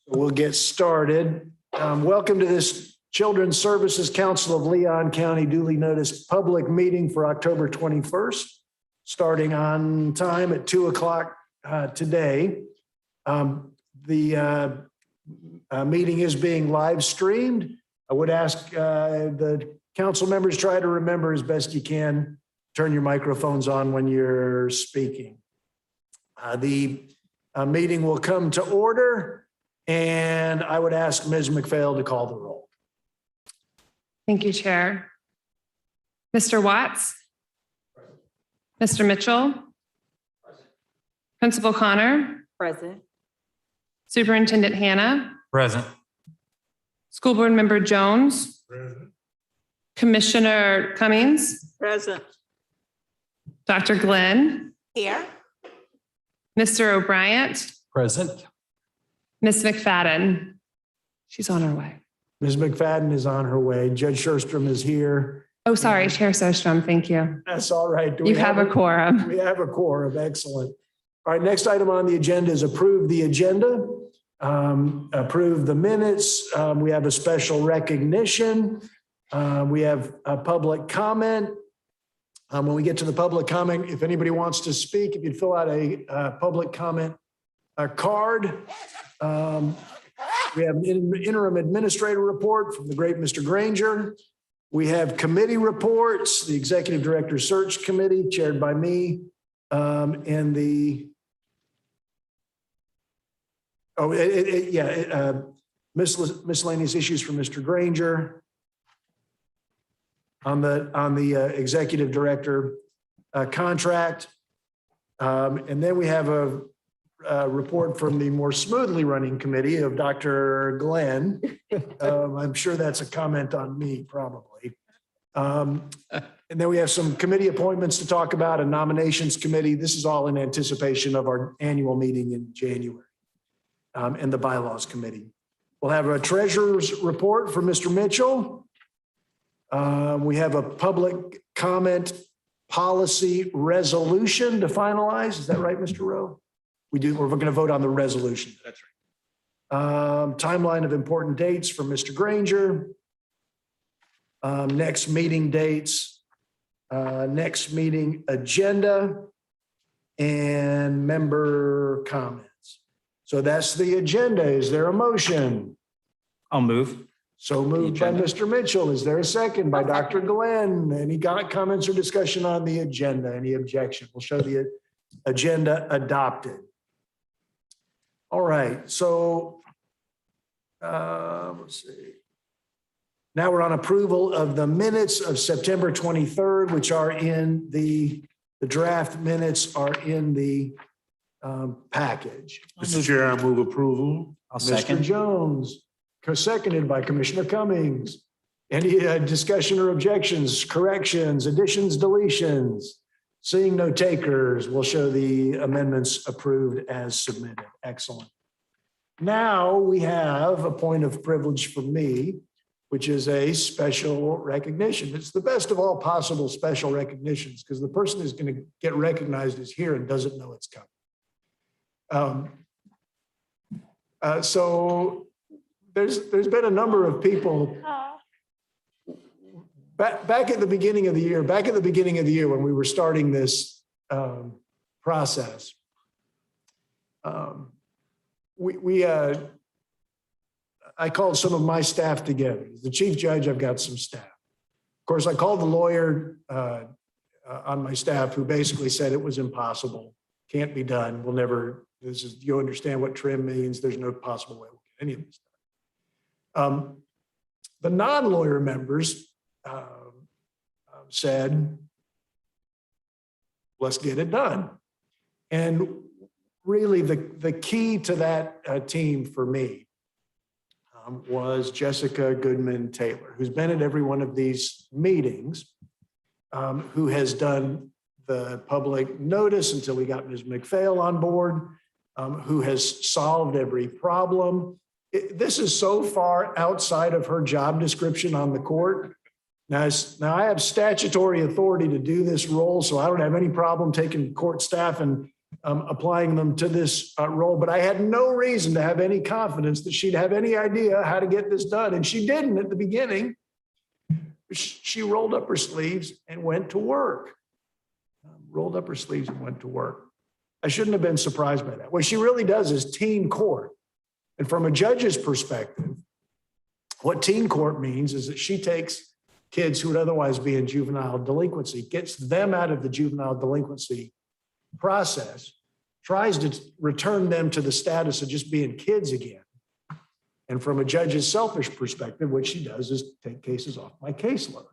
We'll get started. Welcome to this Children's Services Council of Leon County duly noticed public meeting for October 21st, starting on time at 2 o'clock today. The meeting is being live streamed. I would ask the council members try to remember as best you can, turn your microphones on when you're speaking. The meeting will come to order, and I would ask Ms. McPhail to call the roll. Thank you, Chair. Mr. Watts? Mr. Mitchell? Principal Connor? Present. Superintendent Hannah? Present. School Board Member Jones? Present. Commissioner Cummings? Present. Dr. Glenn? Here. Mr. O'Brien? Present. Ms. McFadden? She's on her way. Ms. McFadden is on her way. Judge Sherstrom is here. Oh, sorry, Chair Sostrom, thank you. That's all right. Do we You have a quorum. We have a quorum. Excellent. All right, next item on the agenda is approve the agenda, approve the minutes. We have a special recognition. We have a public comment. When we get to the public comment, if anybody wants to speak, if you'd fill out a public comment card. We have an interim administrator report from the great Mr. Granger. We have committee reports, the Executive Director Search Committee chaired by me, and the miscellaneous issues from Mr. Granger on the Executive Director contract. And then we have a report from the more smoothly running committee of Dr. Glenn. I'm sure that's a comment on me, probably. And then we have some committee appointments to talk about, a nominations committee. This is all in anticipation of our annual meeting in January, and the bylaws committee. We'll have a treasurer's report from Mr. Mitchell. We have a public comment policy resolution to finalize. Is that right, Mr. Rowe? We do. We're going to vote on the resolution. That's right. Timeline of important dates from Mr. Granger. Next meeting dates, next meeting agenda, and member comments. So that's the agenda. Is there a motion? I'll move. So moved by Mr. Mitchell. Is there a second by Dr. Glenn? Any comments or discussion on the agenda? Any objection? We'll show the agenda adopted. All right, so let's see. Now we're on approval of the minutes of September 23rd, which are in the draft minutes are in the package. Mr. Chair, I move approval. I'll Mr. second. Jones, seconded by Commissioner Cummings. Any discussion or objections, corrections, additions, deletions? Seeing no takers, we'll show the amendments approved as submitted. Excellent. Now we have a point of privilege for me, which is a special recognition. It's the best of all possible special recognitions because the person who's going to get recognized is here and doesn't know it's coming. So there's been a number of people back at the beginning of the year, when we were starting this process, I called some of my staff together. As the chief judge, I've got some staff. Of course, I called the lawyer on my staff who basically said it was impossible, can't be done. We'll never, you understand what trim means. There's no possible way we'll get any of this done. The non-lawyer members said, let's get it done. And really the key to that team for me was Jessica Goodman Taylor, who's been at every one of these meetings, who has done the public notice until we got Ms. McPhail on board, who has solved every problem. This is so far outside of her job description on the court. Now I have statutory authority to do this role, so I don't have any problem taking court staff and applying them to this role, but I had no reason to have any confidence that she'd have any idea how to get this done. And she didn't at the beginning. She rolled up her sleeves and went to work. Rolled up her sleeves and went to work. I shouldn't have been surprised by that. What she really does is teen court. And from a judge's perspective, what teen court means is that she takes kids who would otherwise be in juvenile delinquency, gets them out of the juvenile delinquency process, tries to return them to the status of just being kids again. And from a judge's selfish perspective, what she does is take cases off my caseload,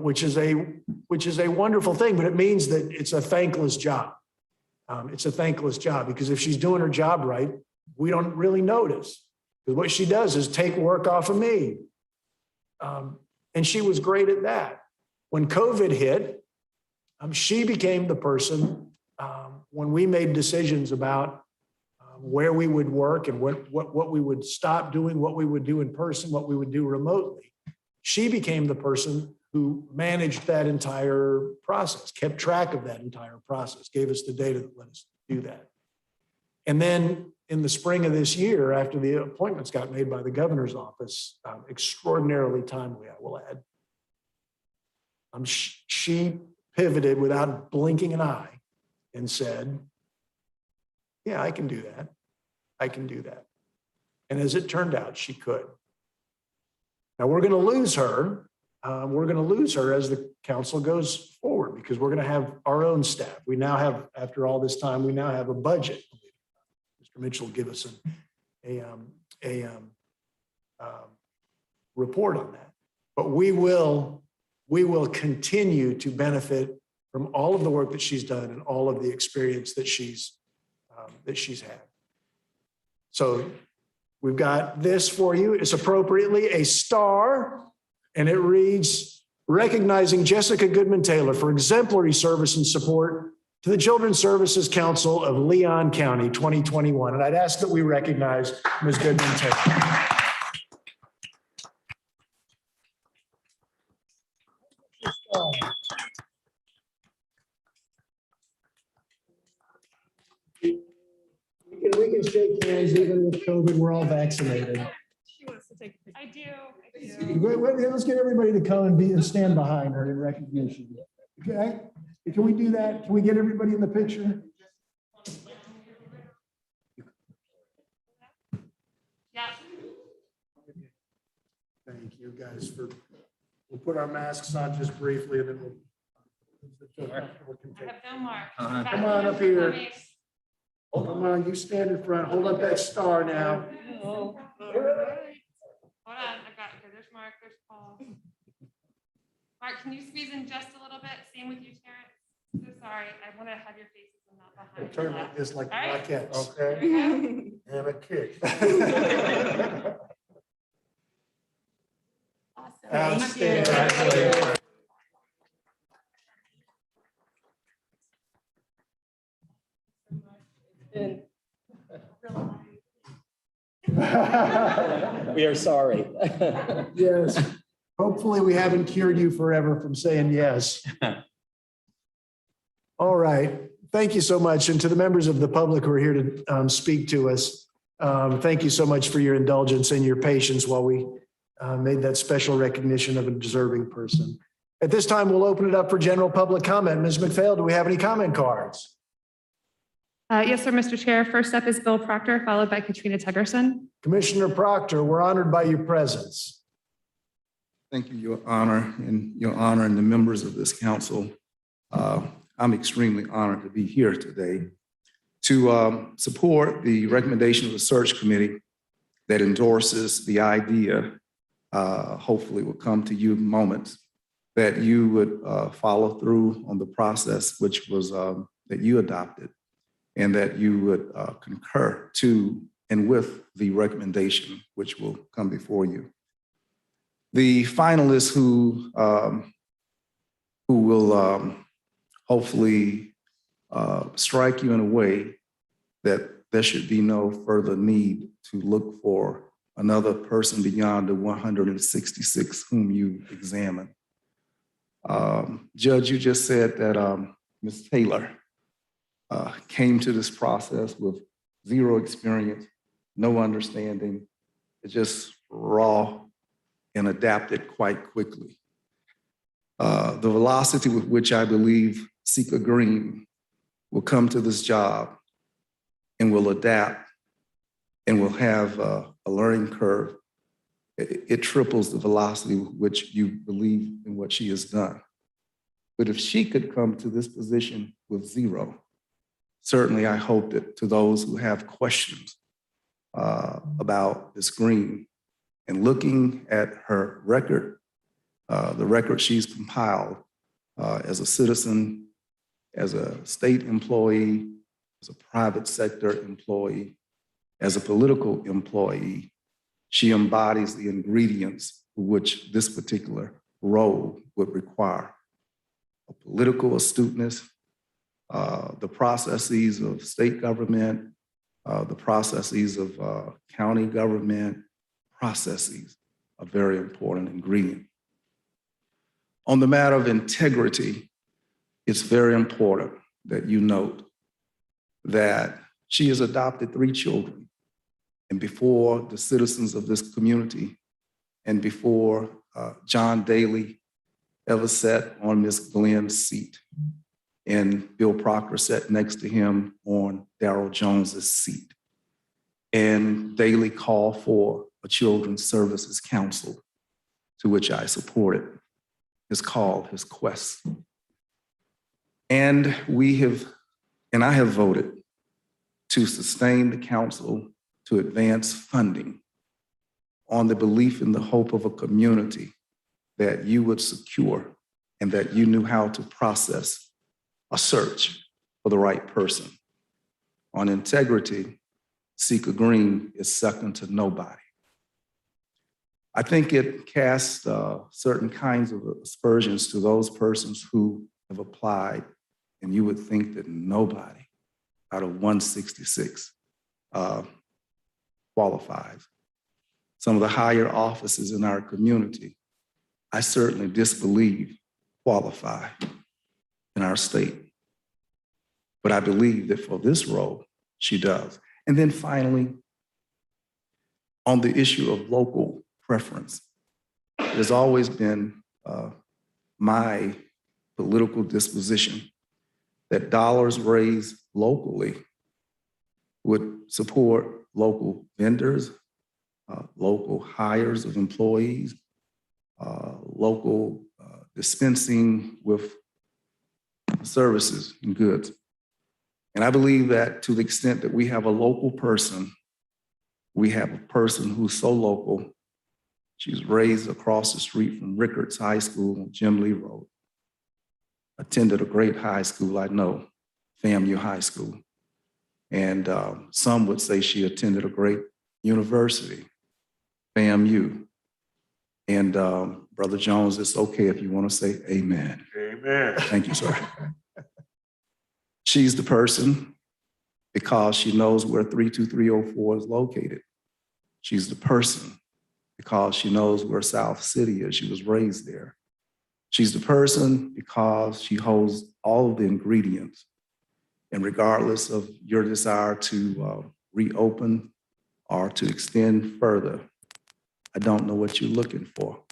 which is a wonderful thing, but it means that it's a thankless job. It's a thankless job because if she's doing her job right, we don't really notice. Because what she does is take work off of me. And she was great at that. When COVID hit, she became the person when we made decisions about where we would work and what we would stop doing, what we would do in person, what we would do remotely. She became the person who managed that entire process, kept track of that entire process, gave us the data that let us do that. And then in the spring of this year, after the appointments got made by the governor's office, extraordinarily timely, I will add, she pivoted without blinking an eye and said, yeah, I can do that. I can do that. And as it turned out, she could. Now we're going to lose her. We're going to lose her as the council goes forward because we're going to have our own staff. We now have, after all this time, we now have a budget. Mr. Mitchell will give us a report on that. But we will continue to benefit from all of the work that she's done and all of the experience that she's had. So we've got this for you. It's appropriately a star, and it reads, recognizing Jessica Goodman-Taylor for exemplary service and support to the Children's Services Council of Leon County 2021. And I'd ask that we recognize Ms. Goodman-Taylor. We can shake hands even with COVID. We're all vaccinated. She wants to take a picture. I do. Let's get everybody to come and stand behind her in recognition. Okay? Can we do that? Can we get everybody in the picture? Yeah. Thank you guys we'll put our masks on just briefly and then we'll. I have no mark. Come on up here. Come on, you stand in front. Hold up that star now. Hold on, I got it. There's Mark, there's Paul. Mark, can you squeeze in just a little bit? Same with you, Terrence. So sorry, I want to have your faces and not behind. Turn like this, like the All right. Rockettes. Okay, and a kick. Awesome. Outstanding. Thank We are sorry. Yes. Hopefully we haven't cured you forever from saying yes. All right. Thank you so much. And to the members of the public who are here to speak to us, thank you so much for your indulgence and your patience while we made that special recognition of a deserving person. At this time, we'll open it up for general public comment. Ms. McPhail, do we have any comment cards? Yes, sir, Mr. Chair. First up is Bill Proctor, followed by Katrina Tegerson. Commissioner Proctor, we're honored by your presence. Thank you, Your Honor, and the members of this council. I'm extremely honored to be here today to support the recommendation of the search committee that endorses the idea, hopefully will come to you in moments, that you would follow through on the process which was that you adopted, and that you would concur to and with the recommendation which will come before you. The finalists who will hopefully strike you in a way that there should be no further need to look for another person beyond the 166 whom you examined. Judge, you just said that Ms. Taylor came to this process with zero experience, no understanding, just raw and adapted quite quickly. The velocity with which I believe Sika Green will come to this job and will adapt and will have a learning curve, it triples the velocity with which you believe in what she has done. But if she could come to this position with zero, certainly I hope that to those who have questions about Ms. Green and looking at her record, the record she's compiled as a citizen, as a state employee, as a private sector employee, as a political employee, she embodies the ingredients which this particular role would require. A political astuteness, the processes of state government, the processes of county government, processes, a very important ingredient. On the matter of integrity, it's very important that you note that she has adopted 3 children. And before the citizens of this community and before John Daly ever sat on Ms. Glenn's seat and Bill Proctor sat next to him on Darrell Jones's seat. And Daly called for a Children's Services Council, to which I supported his call, his quest. And I have voted to sustain the council to advance funding on the belief and the hope of a community that you would secure and that you knew how to process a search for the right person. On integrity, Sika Green is second to nobody. I think it casts certain kinds of aspersions to those persons who have applied, and you would think that nobody out of 166 qualifies. Some of the higher offices in our community, I certainly disbelieve qualify in our state. But I believe that for this role, she does. And then finally, on the issue of local preference, it has always been my political disposition that dollars raised locally would support local vendors, local hires of employees, local dispensing with services and goods. And I believe that to the extent that we have a local person, we have a person who's so local, she was raised across the street from Rickards High School on Jim Lee Road, attended a great high school, I know, FAMU High School. And some would say she attended a great university, FAMU. And Brother Jones, it's okay if you want to say amen. Amen. Thank you, sir. She's the person because she knows where 32304 is located. She's the person because she knows where South City is. She was raised there. She's the person because she holds all of the ingredients. And regardless of your desire to reopen or to extend further, I don't know what you're looking for.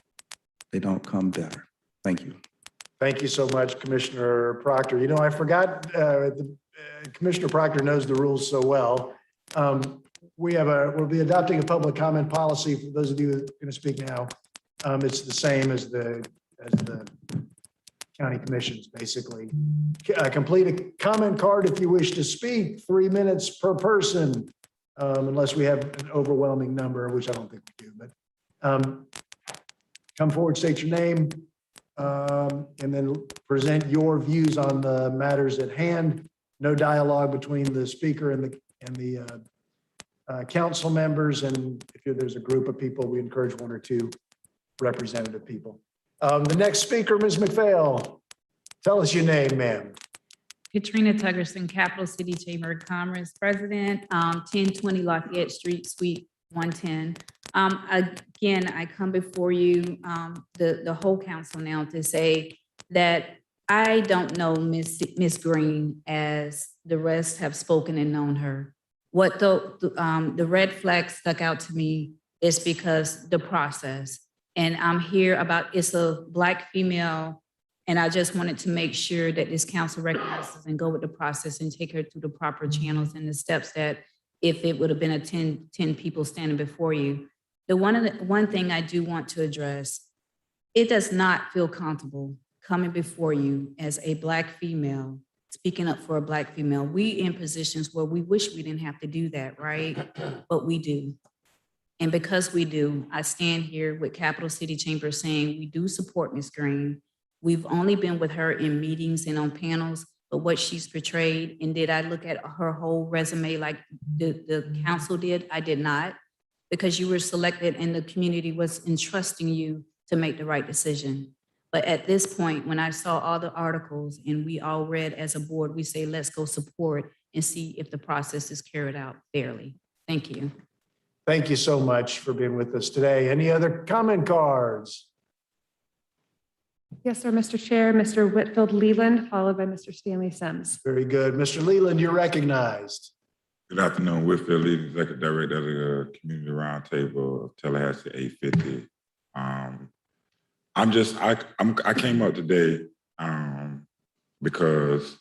They don't come better. Thank you. Thank you so much, Commissioner Proctor. You know, I forgot, Commissioner Proctor knows the rules so well. We'll be adopting a public comment policy. For those of you who are going to speak now, it's the same as the county commissions, basically. Complete a comment card if you wish to speak, 3 minutes per person, unless we have an overwhelming number, which I don't think we do, but come forward, state your name, and then present your views on the matters at hand. No dialogue between the speaker and the council members. And if there's a group of people, we encourage 1 or 2 representative people. The next speaker, Ms. McPhail. Tell us your name, ma'am. Katrina Tuggerson, Capital City Chamber of Commerce President, 1020 Lafayette Street, Suite 110. Again, I come before you, the whole council now, to say that I don't know Miss Green as the rest have spoken and known her. What the red flag stuck out to me is because the process. And I'm here about, it's a Black female, and I just wanted to make sure that this council recognizes and go with the process and take her through the proper channels and the steps that if it would have been a 10 people standing before you. One thing I do want to address, it does not feel comfortable coming before you as a Black female, speaking up for a Black female. We in positions where we wish we didn't have to do that, right? But we do. And because we do, I stand here with Capital City Chamber saying we do support Ms. Green. We've only been with her in meetings and on panels, but what she's portrayed, and did I look at her whole resume like the council did? I did not, because you were selected and the community was entrusting you to make the right decision. But at this point, when I saw all the articles and we all read as a board, we say, let's go support and see if the process is carried out fairly. Thank you. Thank you so much for being with us today. Any other comment cards? Yes, sir, Mr. Chair, Mr. Whitfield Leland, followed by Mr. Stanley Sims. Very good. Mr. Leland, you're recognized. Good afternoon, Whitfield Lee, Executive Director of the Community Roundtable of Tallahassee 850. I came up today because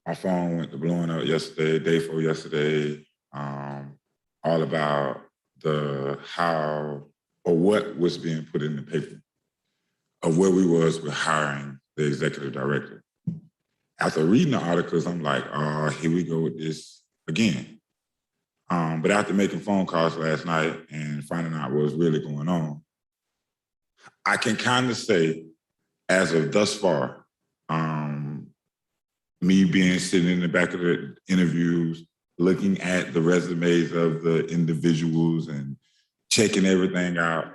my phone went to blowing up yesterday, day before yesterday, all about what was being put in the paper of where we was with hiring the executive director. After reading the articles, I'm like, oh, here we go with this again. But after making phone calls last night and finding out what was really going on, I can kind of say, as of thus far, me being sitting in the back of the interviews, looking at the resumes of the individuals and checking everything out,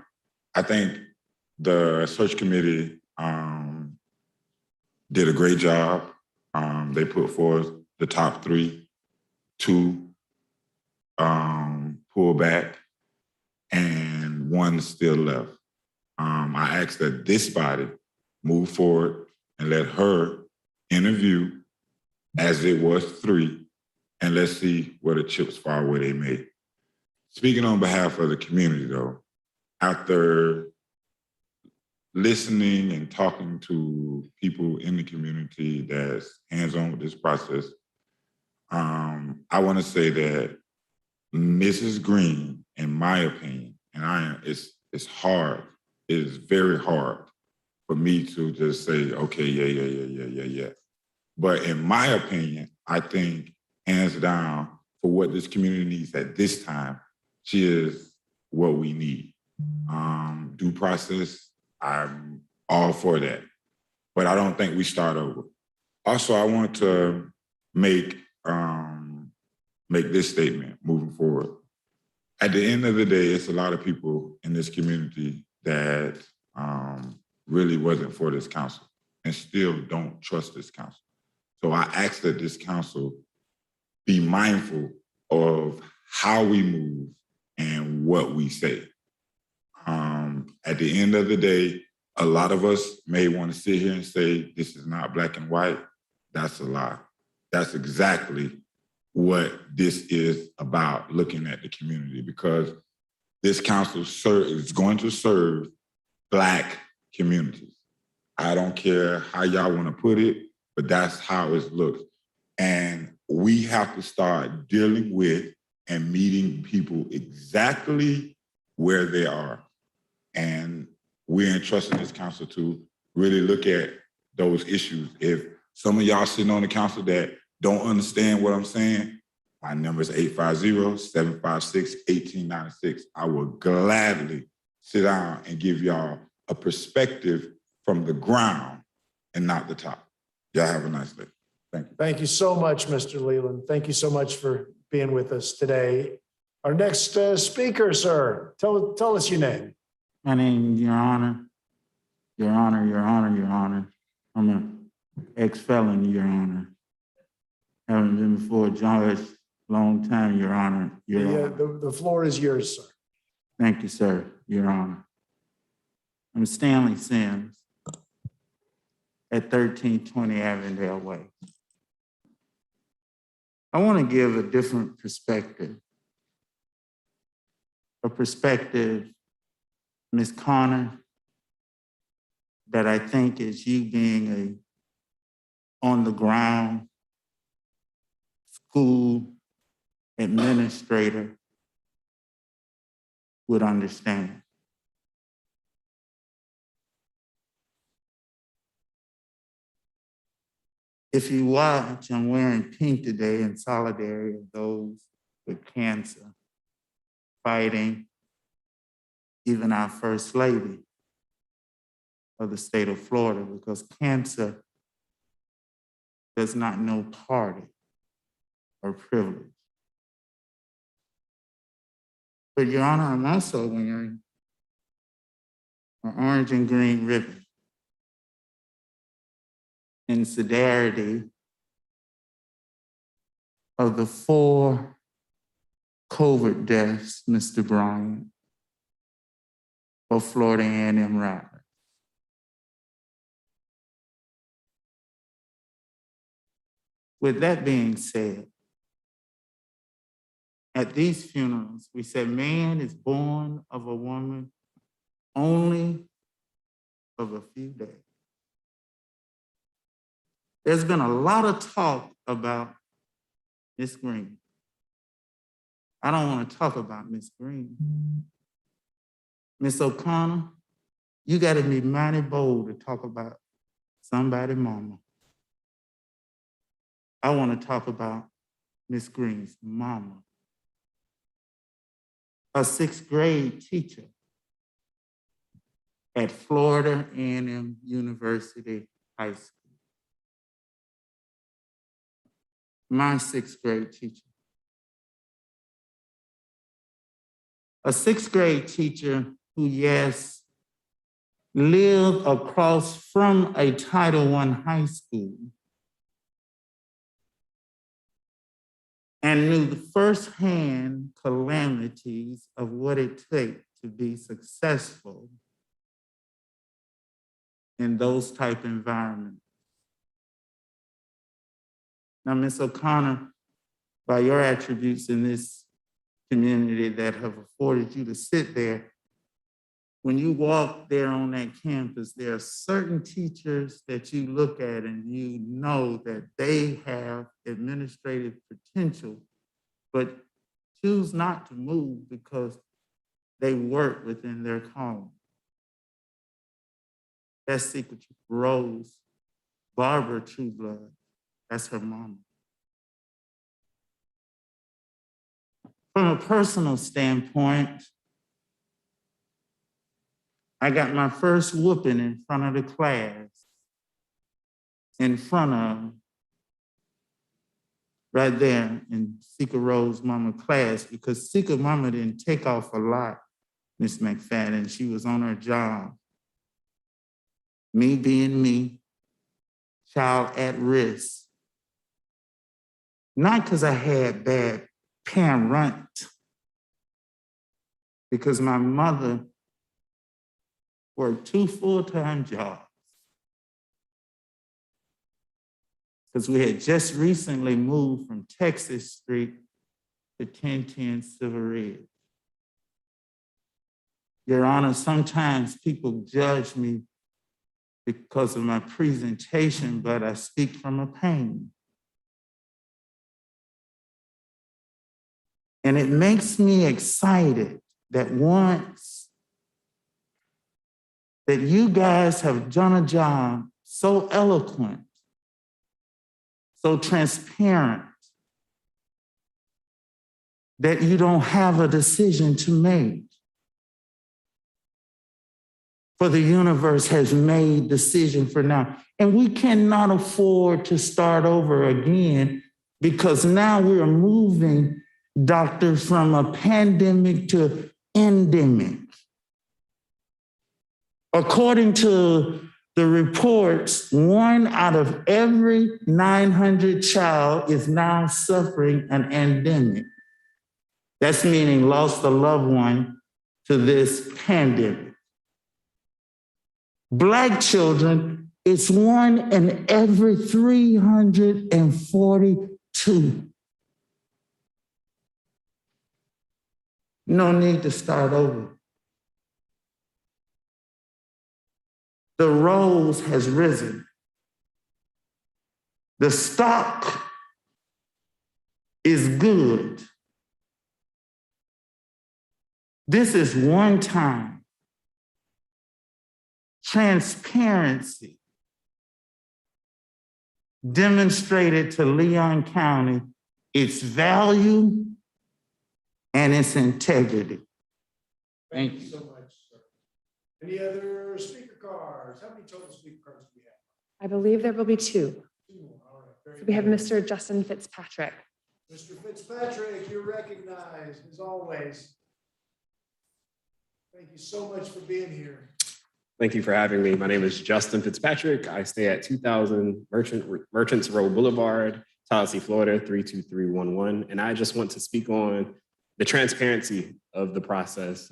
I think the search committee did a great job. They put forth the top 3, 2 pull back, and 1 still left. I asked that this body move forward and let her interview as it was 3, and let's see where the chips fall where they may. Speaking on behalf of the community, though, after listening and talking to people in the community that's hands-on with this process, I want to say that Mrs. Green, in my opinion, and it's hard, it is very hard for me to just say, okay, yeah. But in my opinion, I think hands down for what this community needs at this time, she is what we need. Due process, I'm all for that. But I don't think we start over. Also, I want to make this statement moving forward. At the end of the day, it's a lot of people in this community that really wasn't for this council and still don't trust this council. So I ask that this council be mindful of how we move and what we say. At the end of the day, a lot of us may want to sit here and say, this is not black and white. That's a lie. That's exactly what this is about, looking at the community, because this council is going to serve Black communities. I don't care how y'all want to put it, but that's how it looks. And we have to start dealing with and meeting people exactly where they are. And we're entrusting this council to really look at those issues. If some of y'all sitting on the council that don't understand what I'm saying, my number is 850-756-1896. I will gladly sit down and give y'all a perspective from the ground and not the top. Y'all have a nice day. Thank you. Thank you so much, Mr. Leland. Thank you so much for being with us today. Our next speaker, sir, tell us your name. My name, Your Honor. Your Honor, Your Honor, Your Honor. I'm an ex-felon, Your Honor. Haven't been before a judge long time, Your Honor. Your Honor. The floor is yours, sir. Thank you, sir, Your Honor. I'm Stanley Sims. at 1320 Avondale Way. I want to give a different perspective. A perspective, Ms. Connor, that I think is you being a on-the-ground school administrator would understand. If you watch, I'm wearing pink today in solidarity of those with cancer, fighting even our First Lady of the state of Florida, because cancer does not know party or privilege. But Your Honor, I'm also wearing an orange and green ribbon in solidarity of the 4 COVID deaths, Mr. Bryant, of Florida A&M Rattlers. With that being said, at these funerals, we said man is born of a woman only of a few days. There's been a lot of talk about Miss Green. I don't want to talk about Miss Green. Miss O'Connor, you got to be mighty bold to talk about somebody's mama. I want to talk about Miss Green's mama, a 6th grade teacher at Florida A&M University High School. My 6th grade teacher. A 6th grade teacher who, yes, lived across from a Title I high school and knew the firsthand calamities of what it takes to be successful in those type environments. Now, Ms. O'Connor, by your attributes in this community that have afforded you to sit there, when you walk there on that campus, there are certain teachers that you look at and you know that they have administrative potential, but choose not to move because they work within their calling. That's Secret Rose, Barbara Trueblood, that's her mama. From a personal standpoint, I got my first whooping in front of the class, in front of, right there in Secret Rose mama class, because Secret mama didn't take off a lot, Miss McFadden. She was on her job. Me being me, child at risk. Not because I had bad parent, because my mother worked 2 full-time jobs. Because we had just recently moved from Texas Street to 1010 Civil Ridge. Your Honor, sometimes people judge me because of my presentation, but I speak from a pain. And it makes me excited that once that you guys have done a job so eloquent, so transparent, that you don't have a decision to make. For the universe has made decision for now. And we cannot afford to start over again because now we're moving, doctor, from a pandemic to endemic. According to the reports, 1 out of every 900 child is now suffering an endemic. That's meaning lost a loved one to this pandemic. Black children It's 1 in every 342. No need to start over. The rose has risen. The stock is good. This is one time. Transparency demonstrated to Leon County its value and its integrity. Thank you so much, sir. Any other speaker cards? How many total speaker cards do we have? I believe there will be two. Two. All right. Very So we have good. Mr. Justin Fitzpatrick. Mr. Fitzpatrick, you're recognized as always. Thank you so much for being here. Thank you for having me. My name is Justin Fitzpatrick. I stay at 2000 Merchants Row Boulevard, Tallahassee, Florida, 32311. And I just want to speak on the transparency of the process.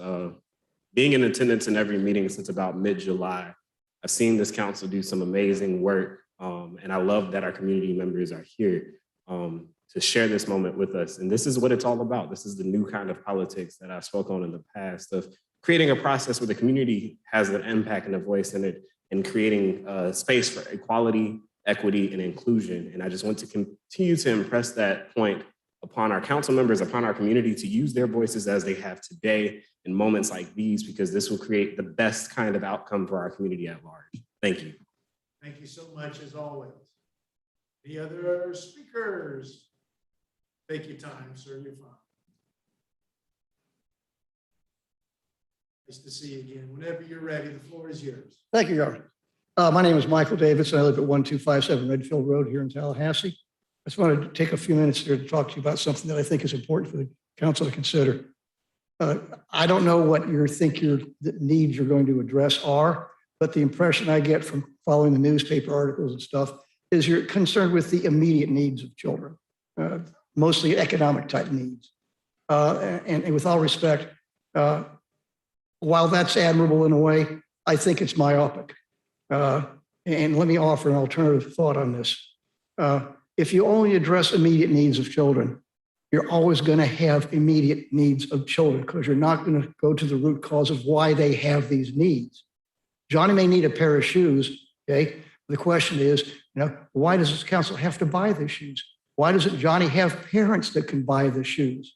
Being in attendance in every meeting since about mid-July, I've seen this council do some amazing work. And I love that our community members are here to share this moment with us. And this is what it's all about. This is the new kind of politics that I've spoken on in the past of creating a process where the community has an impact and a voice in it and creating a space for equality, equity, and inclusion. And I just want to continue to impress that point upon our council members, upon our community to use their voices as they have today in moments like these, because this will create the best kind of outcome for our community at large. Thank you. Thank you so much as always. Any other speakers? Take your time, sir. You're fine. Nice to see you again. Whenever you're ready, the floor is yours. Thank you, Your Honor. My name is Michael Davis. I live at 1257 Redfield Road here in Tallahassee. I just wanted to take a few minutes here to talk to you about something that I think is important for the council to consider. I don't know what you think the needs you're going to address are, but the impression I get from following the newspaper articles and stuff is you're concerned with the immediate needs of children, mostly economic type needs. And with all respect, while that's admirable in a way, I think it's myopic. And let me offer an alternative thought on this. If you only address immediate needs of children, you're always going to have immediate needs of children because you're not going to go to the root cause of why they have these needs. Johnny may need a pair of shoes, okay? The question is, why does this council have to buy the shoes? Why doesn't Johnny have parents that can buy the shoes?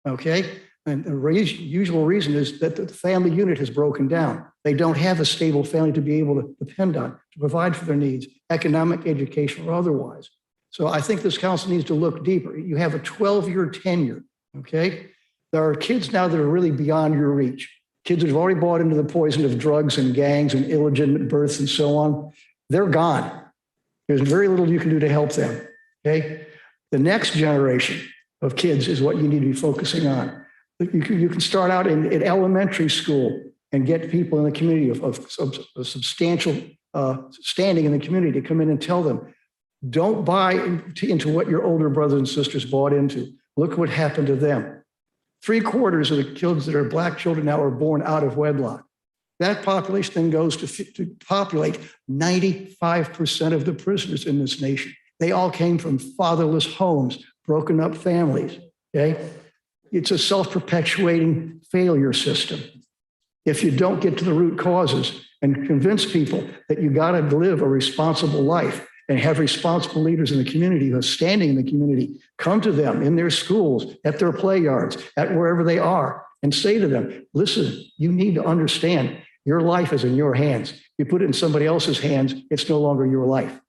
Okay? And the usual reason is that the family unit has broken down. They don't have a stable family to be able to depend on, to provide for their needs, economic, educational, or otherwise. So I think this council needs to look deeper. You have a 12-year tenure, okay? There are kids now that are really beyond your reach. Kids that have already bought into the poison of drugs and gangs and illegitimate births and so on. They're gone. There's very little you can do to help them, okay? The next generation of kids is what you need to be focusing on. You can start out in elementary school and get people in the community of substantial standing in the community to come in and tell them, don't buy into what your older brothers and sisters bought into. Look what happened to them. 3/4 of the kids that are Black children now are born out of wedlock. That population then goes to populate 95% of the prisoners in this nation. They all came from fatherless homes, broken up families, okay? It's a self-perpetuating failure system. If you don't get to the root causes and convince people that you got to live a responsible life and have responsible leaders in the community who are standing in the community, come to them in their schools, at their play yards, at wherever they are, and say to them, listen, you need to understand your life is in your hands. You put it in somebody else's hands, it's no longer your life.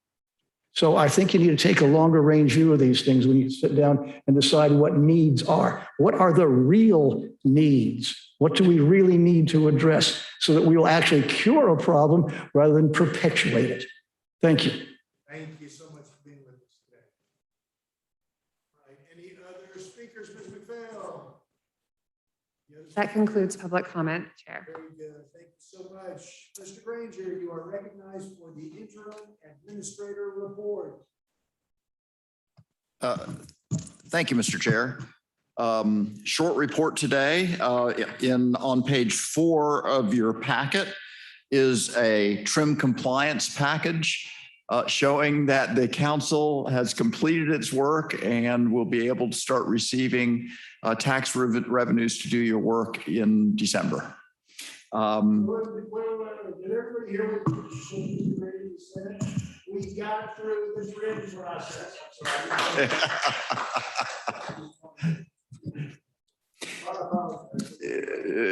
So I think you need to take a longer range view of these things when you sit down and decide what needs are. What are the real needs? What do we really need to address so that we will actually cure a problem rather than perpetuate it? Thank you. Thank you so much for being with us today. All right, any other speakers, Ms. McPhail? That concludes public comment, Chair. Very good. Thank you so much. Mr. Granger, you are recognized for the interim administrator report. Thank you, Mr. Chair. Short report today on page 4 of your packet is a trim compliance package showing that the council has completed its work and will be able to start receiving tax revenues to do your work in December. Did everybody hear what Mr. Grady said? We got through the trim process.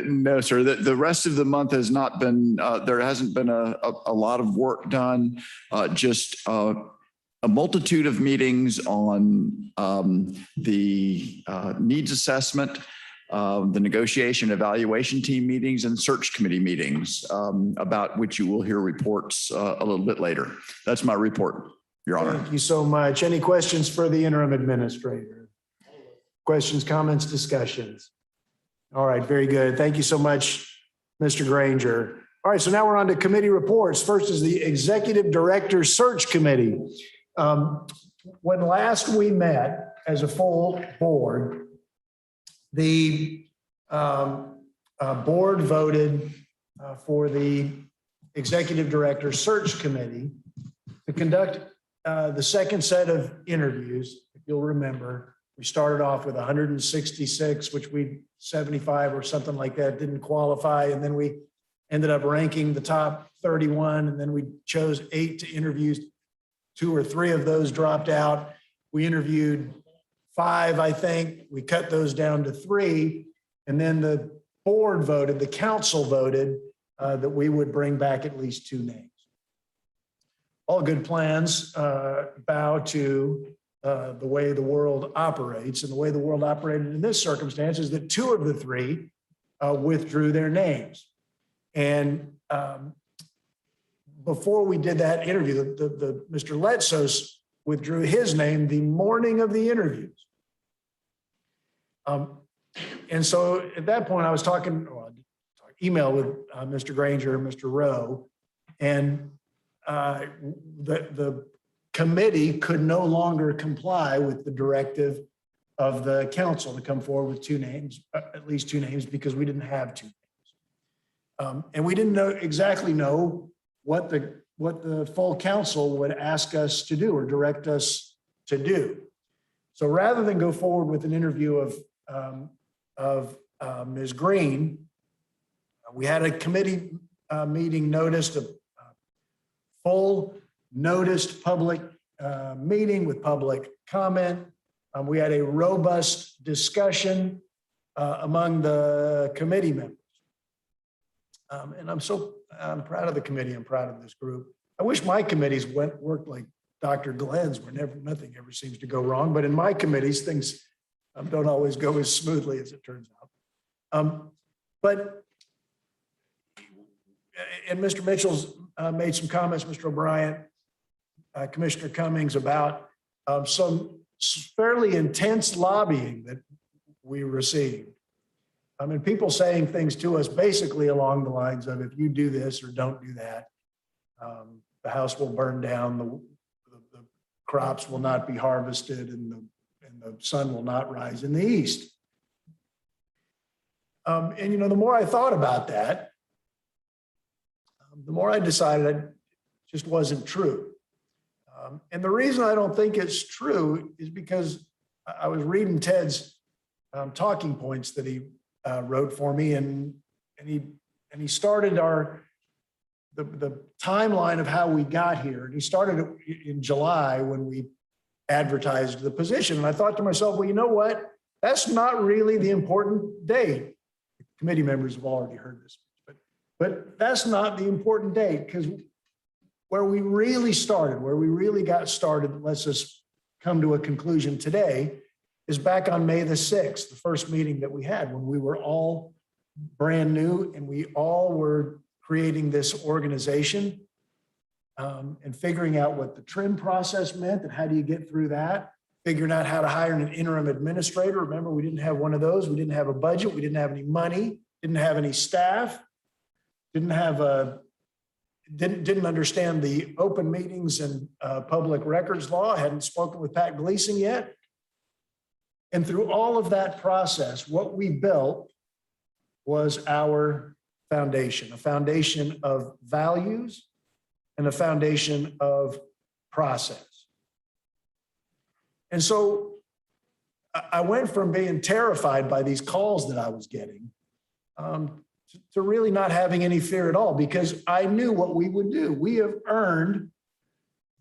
No, sir. The rest of the month has not been, there hasn't been a lot of work done, just a multitude of meetings on the needs assessment, the negotiation evaluation team meetings and search committee meetings, about which you will hear reports a little bit later. That's my report, Your Honor. Thank you so much. Any questions for the interim administrator? Questions, comments, discussions? All right, very good. Thank you so much, Mr. Granger. All right, so now we're on to committee reports. First is the Executive Director Search Committee. When last we met as a full board, the board voted for the Executive Director Search Committee to conduct the second set of interviews. If you'll remember, we started off with 166, which 75 or something like that didn't qualify. And then we ended up ranking the top 31. And then we chose 8 to interview. 2 or 3 of those dropped out. We interviewed 5, I think. We cut those down to 3. And then the board voted, the council voted that we would bring back at least 2 names. All good plans bow to the way the world operates. And the way the world operated in this circumstance is that 2 of the 3 withdrew their names. And before we did that interview, the Mr. Letsos withdrew his name the morning of the interviews. And so at that point, I was email with Mr. Granger and Mr. Rowe, and the committee could no longer comply with the directive of the council to come forward with 2 names, at least 2 names, because we didn't have 2 names. And we didn't exactly know what the full council would ask us to do or direct us to do. So rather than go forward with an interview of Ms. Green, we had a committee meeting noticed, a full noticed public meeting with public comment. We had a robust discussion among the committee members. And I'm proud of the committee. I'm proud of this group. I wish my committees worked like Dr. Glenn's, where nothing ever seems to go wrong. But in my committees, things don't always go as smoothly as it turns out. And Mr. Mitchell's made some comments, Mr. O'Brien, Commissioner Cummings, about some fairly intense lobbying that we received. I mean, people saying things to us basically along the lines of, if you do this or don't do that, the house will burn down, the crops will not be harvested, and the sun will not rise in the east. And, the more I thought about that, the more I decided it just wasn't true. And the reason I don't think it's true is because I was reading Ted's talking points that he wrote for me, and he started the timeline of how we got here. And he started in July when we advertised the position. And I thought to myself, well, you know what? That's not really the important date. Committee members have already heard this, but that's not the important date, because where we really started, where we really got started, lets us come to a conclusion today, is back on May the 6th, the first meeting that we had, when we were all brand new and we all were creating this organization and figuring out what the trim process meant and how do you get through that, figuring out how to hire an interim administrator. Remember, we didn't have one of those. We didn't have a budget. We didn't have any money, didn't have any staff, didn't understand the open meetings and public records law. I hadn't spoken with Pat Gleason yet. And through all of that process, what we built was our foundation, a foundation of values and a foundation of process. And so I went from being terrified by these calls that I was getting to really not having any fear at all, because I knew what we would do. We have earned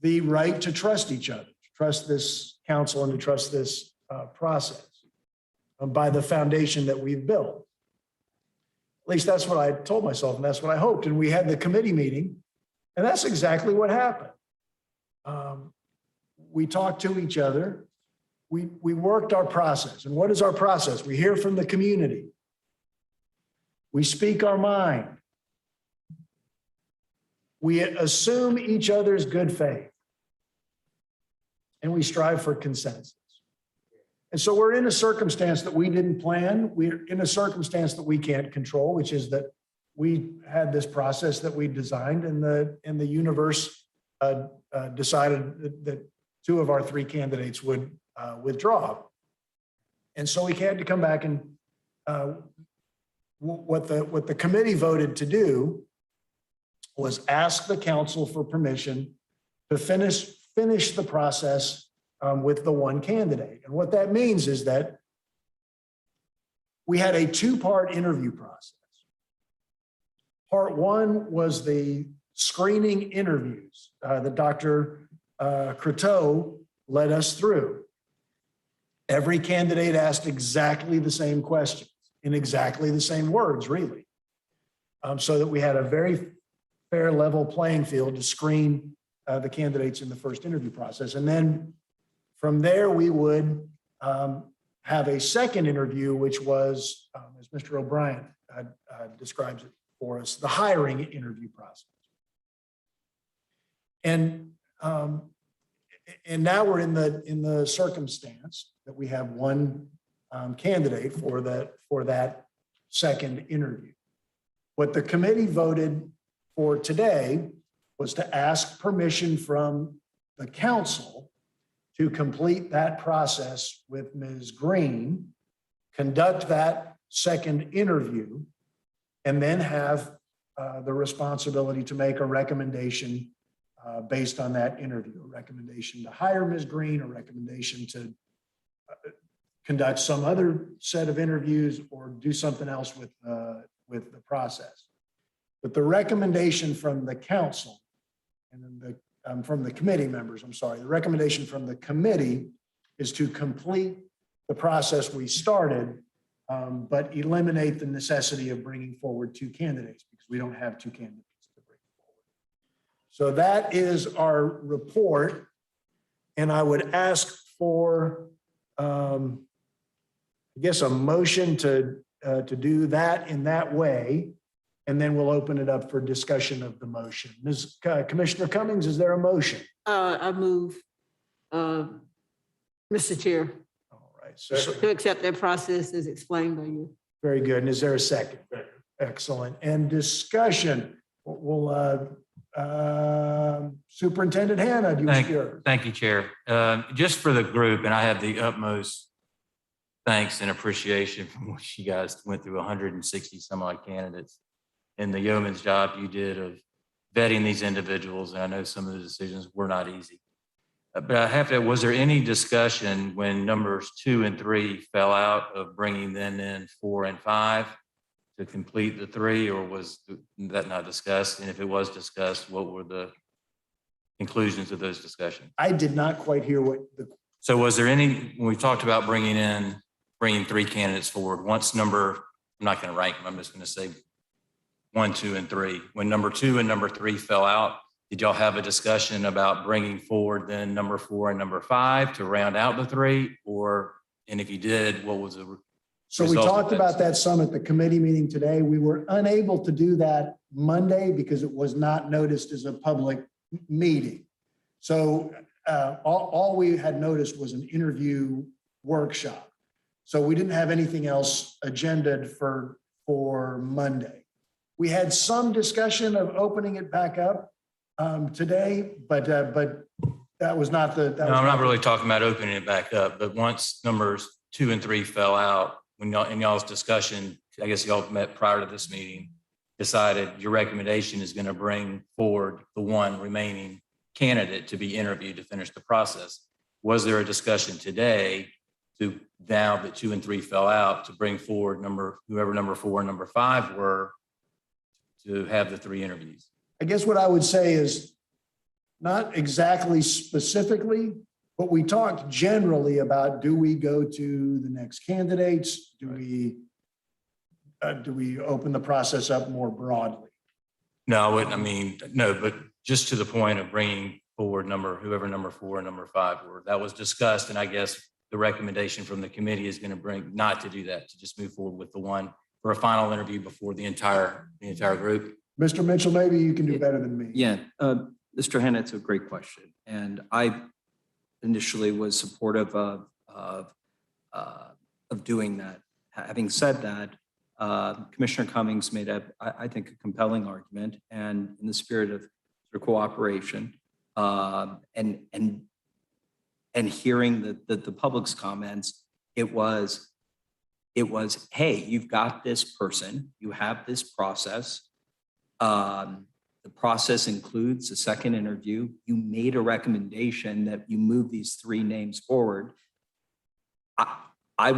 the right to trust each other, to trust this council and to trust this process by the foundation that we've built. At least that's what I told myself, and that's what I hoped. And we had the committee meeting, and that's exactly what happened. We talked to each other. We worked our process. And what is our process? We hear from the community. We speak our mind. We assume each other's good faith. And we strive for consensus. And so we're in a circumstance that we didn't plan. We're in a circumstance that we can't control, which is that we had this process that we designed, and the universe decided that two of our three candidates would withdraw. And so we had to come back, and what the committee voted to do was ask the council for permission to finish the process with the one candidate. And what that means is that we had a two-part interview process. Part one was the screening interviews that Dr. Croteau led us through. Every candidate asked exactly the same questions in exactly the same words, really, so that we had a very fair, level playing field to screen the candidates in the first interview process. And then from there, we would have a second interview, which was, as Mr. O'Brien describes it for us, the hiring interview process. And now we're in the circumstance that we have one candidate for that second interview. What the committee voted for today was to ask permission from the council to complete that process with Ms. Green, conduct that second interview, and then have the responsibility to make a recommendation based on that interview, a recommendation to hire Ms. Green, a recommendation to conduct some other set of interviews, or do something else with the process. But the recommendation from the council and then from the committee members, the recommendation from the committee is to complete the process we started, but eliminate the necessity of bringing forward two candidates, because we don't have two candidates to bring forward. So that is our report. And I would ask for, I guess, a motion to do that in that way. And then we'll open it up for discussion of the motion. Ms. Commissioner Cummings, is there a motion? I move, Mr. Chair, All right. to accept that process as explained by you. Very good. And is there a second? Excellent. And discussion. Will Superintendent Hannah, do you wish to? Thank you, Chair. Just for the group, and I have the utmost thanks and appreciation for what you guys went through, 160 some odd candidates, and the yeoman's job you did of vetting these individuals. And I know some of the decisions were not easy. But I have to, was there any discussion when numbers 2 and 3 fell out of bringing them in 4 and 5 to complete the 3, or was that not discussed? And if it was discussed, what were the conclusions of those discussions? I did not quite hear what the. So was there any, when we talked about bringing 3 candidates forward, once number, I'm not going to rank them, I'm just going to say 1, 2, and 3. When number 2 and number 3 fell out, did y'all have a discussion about bringing forward then number 4 and number 5 to round out the 3? Or, and if you did, what was the So we talked about that some at the committee meeting today. We were unable to do that Monday because it was not noticed as a public meeting. So all we had noticed was an interview workshop. So we didn't have anything else agendaed for Monday. We had some discussion of opening it back up today, but that was not the. No, I'm not really talking about opening it back up, but once numbers 2 and 3 fell out, when y'all, in y'all's discussion, I guess y'all met prior to this meeting, decided your recommendation is going to bring forward the one remaining candidate to be interviewed to finish the process. Was there a discussion today to, now that 2 and 3 fell out, to bring forward whoever number 4 and number 5 were, to have the 3 interviews? I guess what I would say is not exactly specifically, but we talked generally about, do we go to the next candidates? Do we open the process up more broadly? No, no, but just to the point of bringing forward whoever number 4 and number 5 were, that was discussed. And I guess the recommendation from the committee is going to bring not to do that, to just move forward with the one for a final interview before the entire group. Mr. Mitchell, maybe you can do better than me. Yeah, Mr. Hanna, it's a great question. And I initially was supportive of doing that. Having said that, Commissioner Cummings made I think, a compelling argument, and in the spirit of cooperation and hearing the public's comments, it was, hey, you've got this person, you have this process. The process includes a second interview. You made a recommendation that you move these 3 names forward. I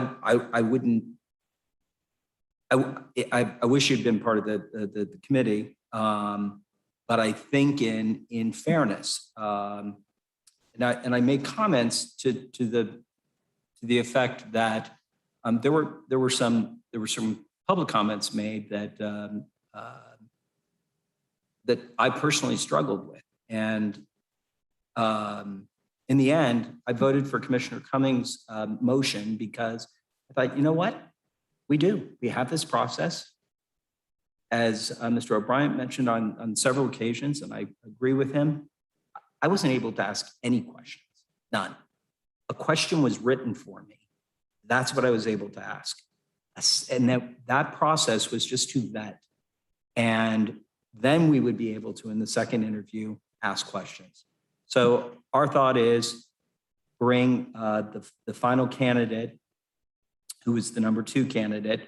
wish you'd been part of the committee, but I think in fairness, and I made comments to the effect that there were some public comments made that that I personally struggled with, and in the end, I voted for Commissioner Cummings' motion because I thought, you know what? We have this process. As Mr. O'Brien mentioned on several occasions, and I agree with him, I wasn't able to ask any questions, none. A question was written for me. That's what I was able to ask. And that process was just to vet. And then we would be able to, in the second interview, ask questions. So our thought is bring the final candidate, who is the number 2 candidate,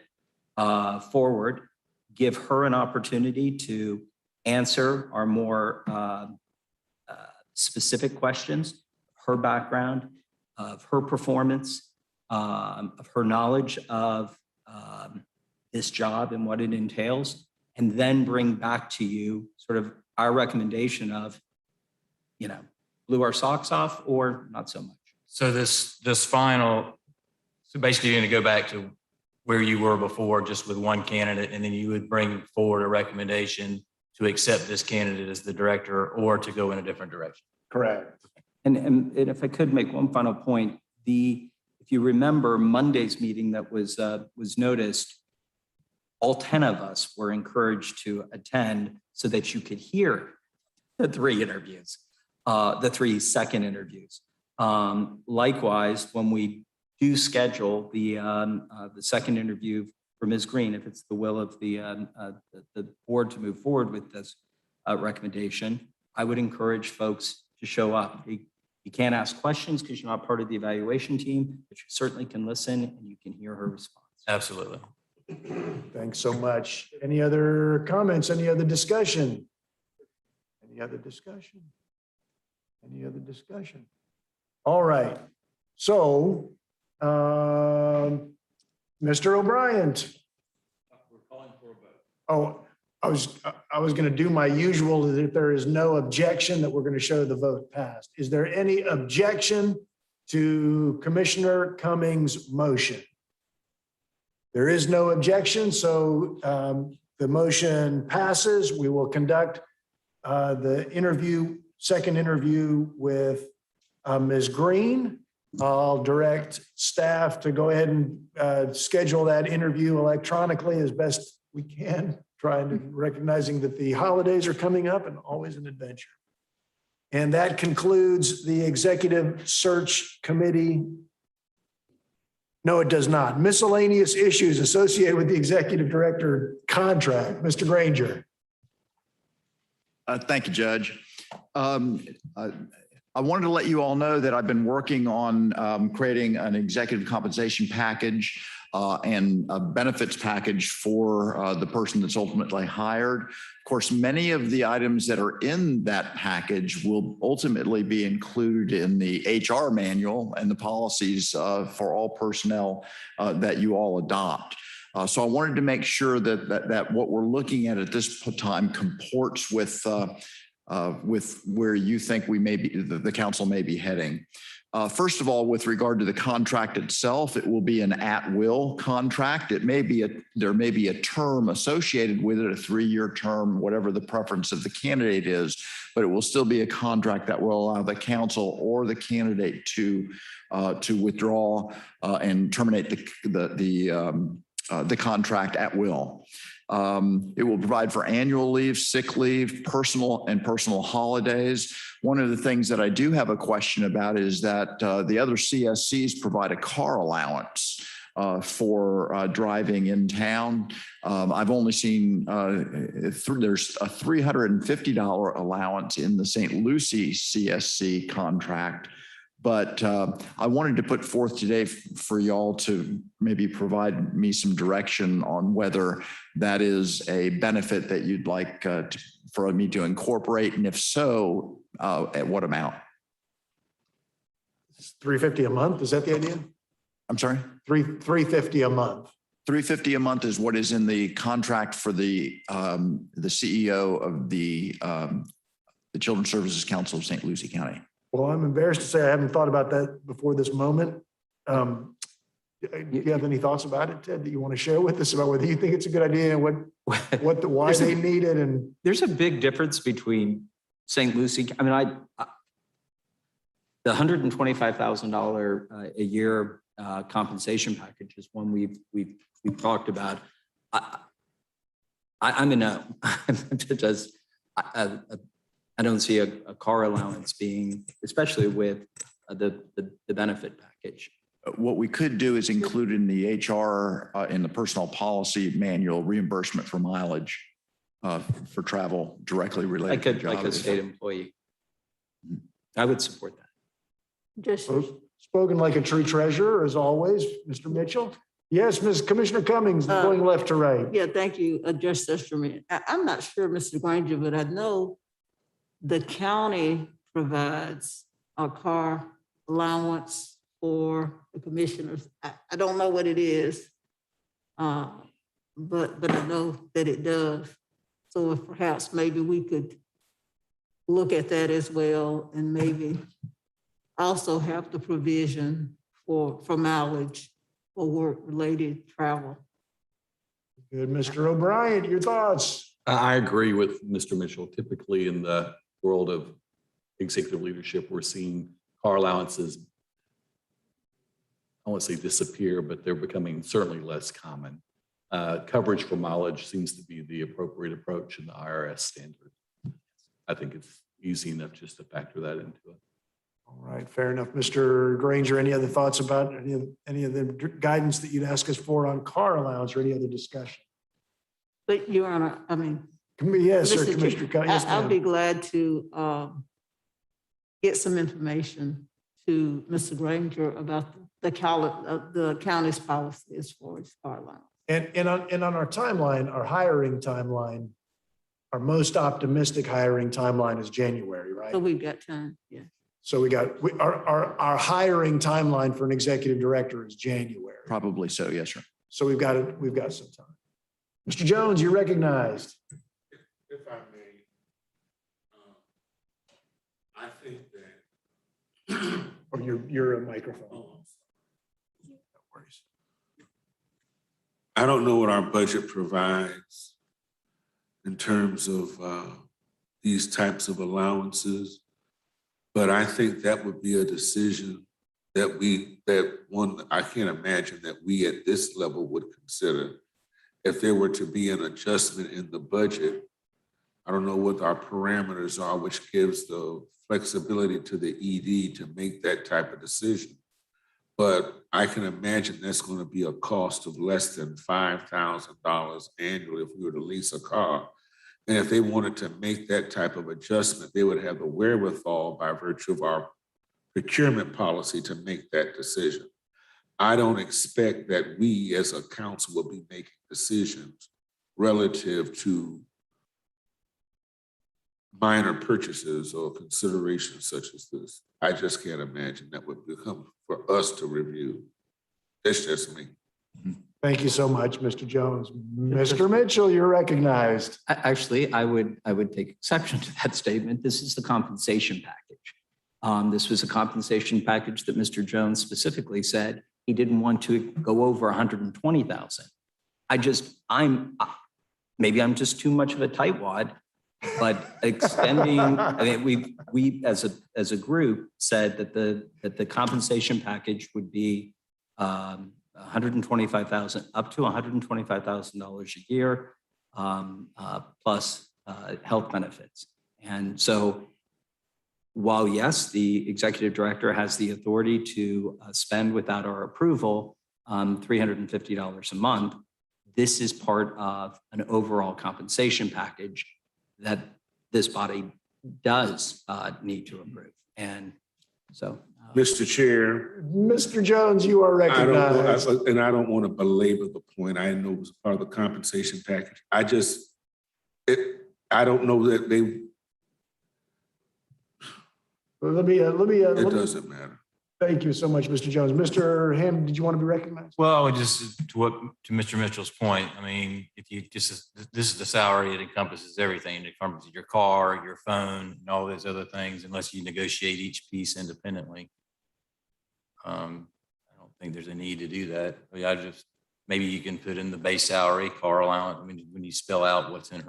forward, give her an opportunity to answer our more specific questions, her background, of her performance, of her knowledge of this job and what it entails, and then bring back to you sort of our recommendation of, blew our socks off or not so much. So so basically you're going to go back to where you were before, just with one candidate, and then you would bring forward a recommendation to accept this candidate as the director or to go in a different direction. Correct. And if I could make one final point, if you remember Monday's meeting that was noticed, all 10 of us were encouraged to attend so that you could hear the 3 interviews, the 3 second interviews. Likewise, when we do schedule the second interview for Ms. Green, if it's the will of the board to move forward with this recommendation, I would encourage folks to show up. You can't ask questions because you're not part of the evaluation team, but you certainly can listen and you can hear her response. Absolutely. Thanks so much. Any other comments? Any other discussion? Any other discussion? Any other discussion? All right. So, Mr. O'Brien. We're calling for a vote. Oh, I was going to do my usual, that if there is no objection, that we're going to show the vote passed. Is there any objection to Commissioner Cummings' motion? There is no objection, so the motion passes. We will conduct the second interview with Ms. Green. I'll direct staff to go ahead and schedule that interview electronically as best we can, recognizing that the holidays are coming up and always an adventure. And that concludes the Executive Search Committee. No, it does not. Miscellaneous issues associated with the Executive Director contract. Mr. Granger. Thank you, Judge. I wanted to let you all know that I've been working on creating an executive compensation package and a benefits package for the person that's ultimately hired. Of course, many of the items that are in that package will ultimately be included in the HR manual and the policies for all personnel that you all adopt. So I wanted to make sure that what we're looking at this time comports with where you think we may be, the council may be heading. First of all, with regard to the contract itself, it will be an at-will contract. There may be a term associated with it, a 3-year term, whatever the preference of the candidate is, but it will still be a contract that will allow the council or the candidate to withdraw and terminate the contract at will. It will provide for annual leave, sick leave, personal holidays. One of the things that I do have a question about is that the other CSCs provide a car allowance for driving in town. I've only seen there's a $350 allowance in the St. Lucie CSC contract. But I wanted to put forth today for y'all to maybe provide me some direction on whether that is a benefit that you'd like for me to incorporate, and if so, at what amount? It's $350 a month. Is that the idea? I'm sorry? $350 a month. $350 a month is what is in the contract for the CEO of the Children's Services Council of St. Lucie County. Well, I'm embarrassed to say I haven't thought about that before this moment. Do you have any thoughts about it, Ted, that you want to share with us about whether you think it's a good idea and why they need it? And there's a big difference between St. Lucie. I mean, the $125,000 a year compensation package is one we've talked about. I'm in a I don't see a car allowance being, especially with the benefit package. What we could do is include in the HR, in the personnel policy manual, reimbursement for mileage for travel directly related to job. Like a state employee. I would support that. Just spoken like a true treasurer, as always, Mr. Mitchell. Yes, Ms. Commissioner Cummings, going left to right. yeah, thank you, Justice Instrument. I'm not sure, Mr. Granger, but I know the county provides a car allowance for the commissioners. I don't know what it is, but I know that it does. So if perhaps maybe we could look at that as well, and maybe also have the provision for mileage for work-related travel. Good, Mr. O'Brien, your thoughts? I agree with Mr. Mitchell. Typically in the world of executive leadership, we're seeing car allowances, I won't say disappear, but they're becoming certainly less common. Coverage for mileage seems to be the appropriate approach in the IRS standard. I think it's easy enough just to factor that into it. All right, fair enough. Mr. Granger, any other thoughts about any of the guidance that you'd ask us for on car allowance or any other discussion? But Your Honor, I mean, yes, sir, Mr. Commissioner. Yes, I'll ma'am. be glad to get some information to Mr. Granger about the county's policy as far as car allowance. And on our timeline, our hiring timeline, our most optimistic hiring timeline is January, right? So we've got time, yeah. So our hiring timeline for an executive director is January. Probably so, yes, sir. So we've got some time. Mr. Jones, you're recognized. If I may, I think that. Or you're a microphone. No worries. I don't know what our budget provides in terms of these types of allowances, but I think that would be a decision that I can't imagine that we at this level would consider. If there were to be an adjustment in the budget, I don't know what our parameters are, which gives the flexibility to the ED to make that type of decision. But I can imagine that's going to be a cost of less than $5,000 annually if we were to lease a car. And if they wanted to make that type of adjustment, they would have the wherewithal by virtue of our procurement policy to make that decision. I don't expect that we as a council will be making decisions relative to minor purchases or considerations such as this. I just can't imagine that would become for us to review. That's just me. Thank you so much, Mr. Jones. Mr. Mitchell, you're recognized. Actually, I would take exception to that statement. This is the compensation package. This was a compensation package that Mr. Jones specifically said he didn't want to go over 120,000. Maybe I'm just too much of a tightwad, but extending, I mean, we as a group said that the compensation package would be 125,000 up to $125,000 a year, plus health benefits. And so while yes, the executive director has the authority to spend without our approval $350 a month, this is part of an overall compensation package that this body does need to approve. And so. Mr. Chair. Mr. Jones, you are recognized. I don't want to belabor the point. I know it was part of the compensation package. I don't know that they. It doesn't matter. Thank you so much, Mr. Jones. Mr. Ham, did you want to be recognized? Well, I would just, to Mr. Mitchell's point, I mean, if you this is the salary, it encompasses everything. It encompasses your car, your phone, and all those other things, unless you negotiate each piece independently. I don't think there's a need to do that. Maybe you can put in the base salary, car allowance, when you spell out what's in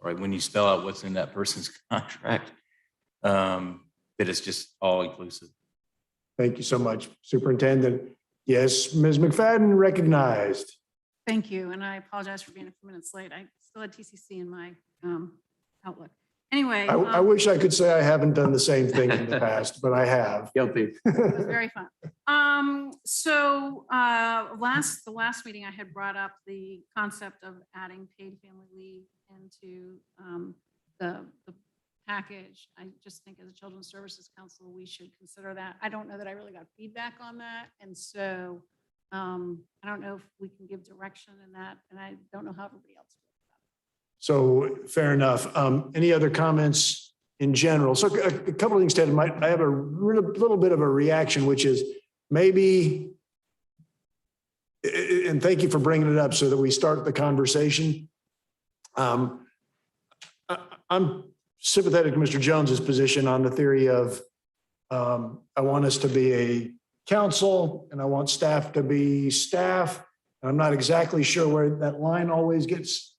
when you spell out what's in that person's contract, that it's just all inclusive. Thank you so much, Superintendent. Yes, Ms. McFadden, recognized. Thank you, and I apologize for being a few minutes late. I still had TCC in my Outlook. Anyway. I wish I could say I haven't done the same thing in the past, but I have. Guilty. It was very fun. The last meeting I had brought up the concept of adding paid family leave into the package. I just think as a Children's Services Council, we should consider that. I don't know that I really got feedback on that. And so I don't know if we can give direction in that. And I don't know how everybody else feels about it. So fair enough. Any other comments in general? So a couple of things, Ted. I have a little bit of a reaction, which is maybe, and thank you for bringing it up so that we start the conversation. I'm sympathetic to Mr. Jones's position on the theory of I want us to be a council and I want staff to be staff. And I'm not exactly sure where that line always gets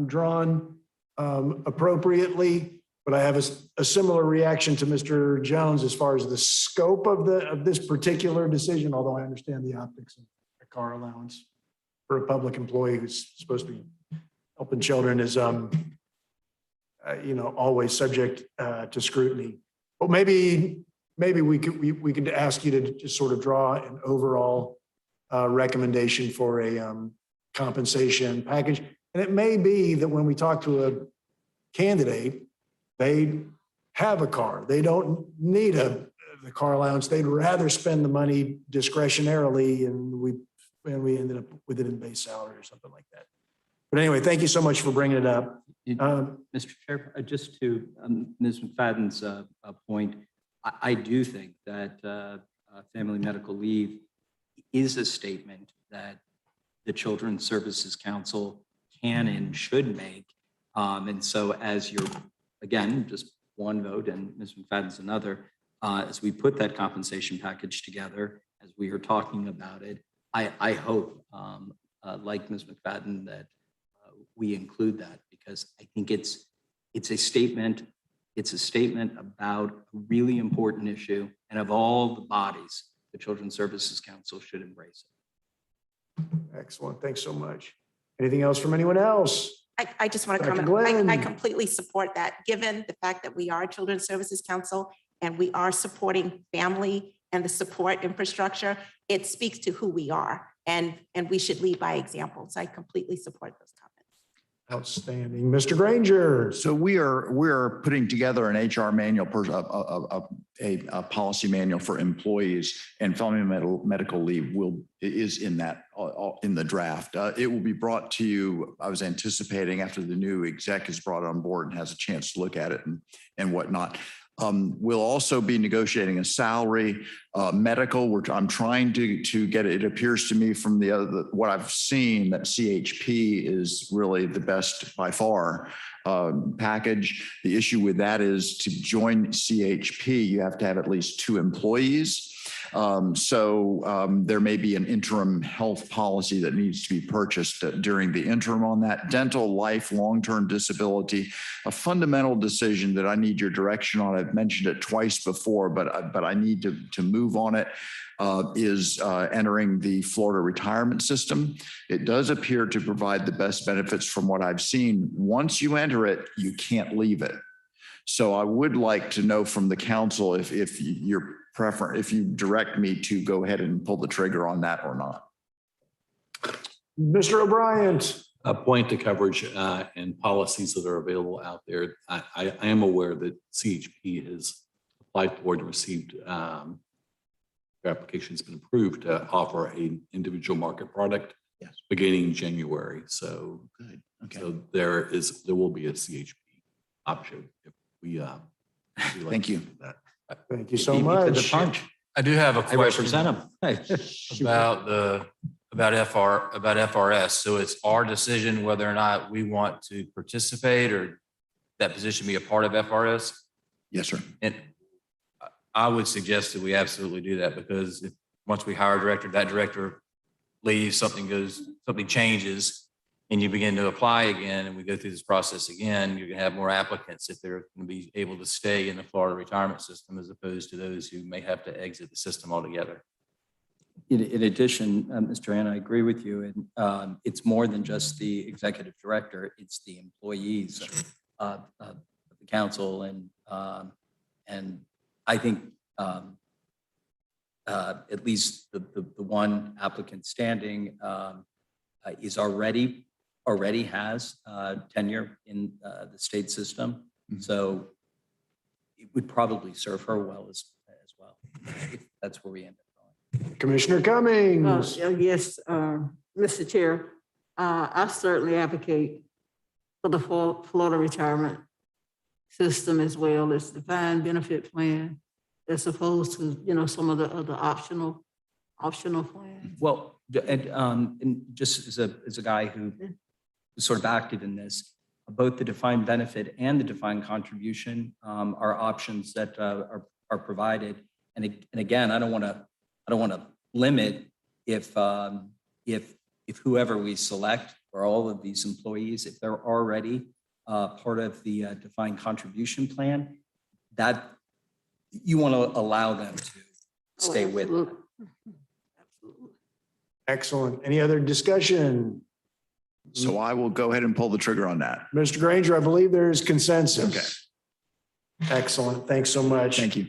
drawn appropriately, but I have a similar reaction to Mr. Jones as far as the scope of this particular decision, although I understand the optics of a car allowance for a public employee who's supposed to be helping children is always subject to scrutiny. But maybe we could ask you to just sort of draw an overall recommendation for a compensation package. And it may be that when we talk to a candidate, they have a car. They don't need the car allowance. They'd rather spend the money discretionarily, and we ended up with it in base salary or something like that. But anyway, thank you so much for bringing it up. Mr. Chair, just to Ms. McFadden's point, I do think that family medical leave is a statement that the Children's Services Council can and should make. And so as you're, again, just one vote and Ms. McFadden's another, as we put that compensation package together, as we are talking about it, I hope, like Ms. McFadden, that we include that, because I think it's a statement. It's a statement about a really important issue, and of all the bodies, the Children's Services Council should embrace it. Excellent. Thanks so much. Anything else from anyone else? I just want to Dr. comment. Glenn. I completely support that, given the fact that we are a Children's Services Council and we are supporting family and the support infrastructure. It speaks to who we are, and we should lead by example. So I completely support those comments. Outstanding. Mr. Granger. So we're putting together an HR manual, a policy manual for employees, and family medical leave is in that, in the draft. It will be brought to you, I was anticipating, after the new exec is brought on board and has a chance to look at it and whatnot. We'll also be negotiating a salary, medical, which I'm trying to get it. It appears to me from what I've seen that CHP is really the best by far package. The issue with that is to join CHP, you have to have at least 2 employees. There may be an interim health policy that needs to be purchased during the interim on that. Dental, life, long-term disability, a fundamental decision that I need your direction on. I've mentioned it twice before, but I need to move on it. Is entering the Florida retirement system. It does appear to provide the best benefits from what I've seen. Once you enter it, you can't leave it. So I would like to know from the council if you direct me to go ahead and pull the trigger on that or not. Mr. O'Brien. Point to coverage and policies that are available out there. I am aware that CHP has applied for and received their application has been approved to offer an individual market product beginning January. So, good. Okay. So there will be a CHP option if we Thank you. That. Thank you so much. I do have a I question represent them. about FRS. So it's our decision whether or not we want to participate or that position be a part of FRS. Yes, sir. And I would suggest that we absolutely do that, because once we hire a director, that director leaves, something changes, and you begin to apply again, and we go through this process again, you're going to have more applicants if they're going to be able to stay in the Florida retirement system as opposed to those who may have to exit the system altogether. In addition, Mr. Ann, I agree with you. And it's more than just the executive director. It's the employees of the council. And I think at least the one applicant standing is already has tenure in the state system. So it would probably serve her well as well. If that's where we end up going. Commissioner Cummings. Yes, Mr. Chair, I certainly advocate for the Florida retirement system as well as defined benefit plan, as opposed to, some of the other optional plans. Well, and just as a guy who is sort of active in this, both the defined benefit and the defined contribution are options that are provided. And again, I don't want to limit if whoever we select for all of these employees, if they're already part of the defined contribution plan, that you want to allow them to stay with. Absolutely. Excellent. Any other discussion? So I will go ahead and pull the trigger on that. Mr. Granger, I believe there is consensus. Okay. Excellent. Thanks so much. Thank you.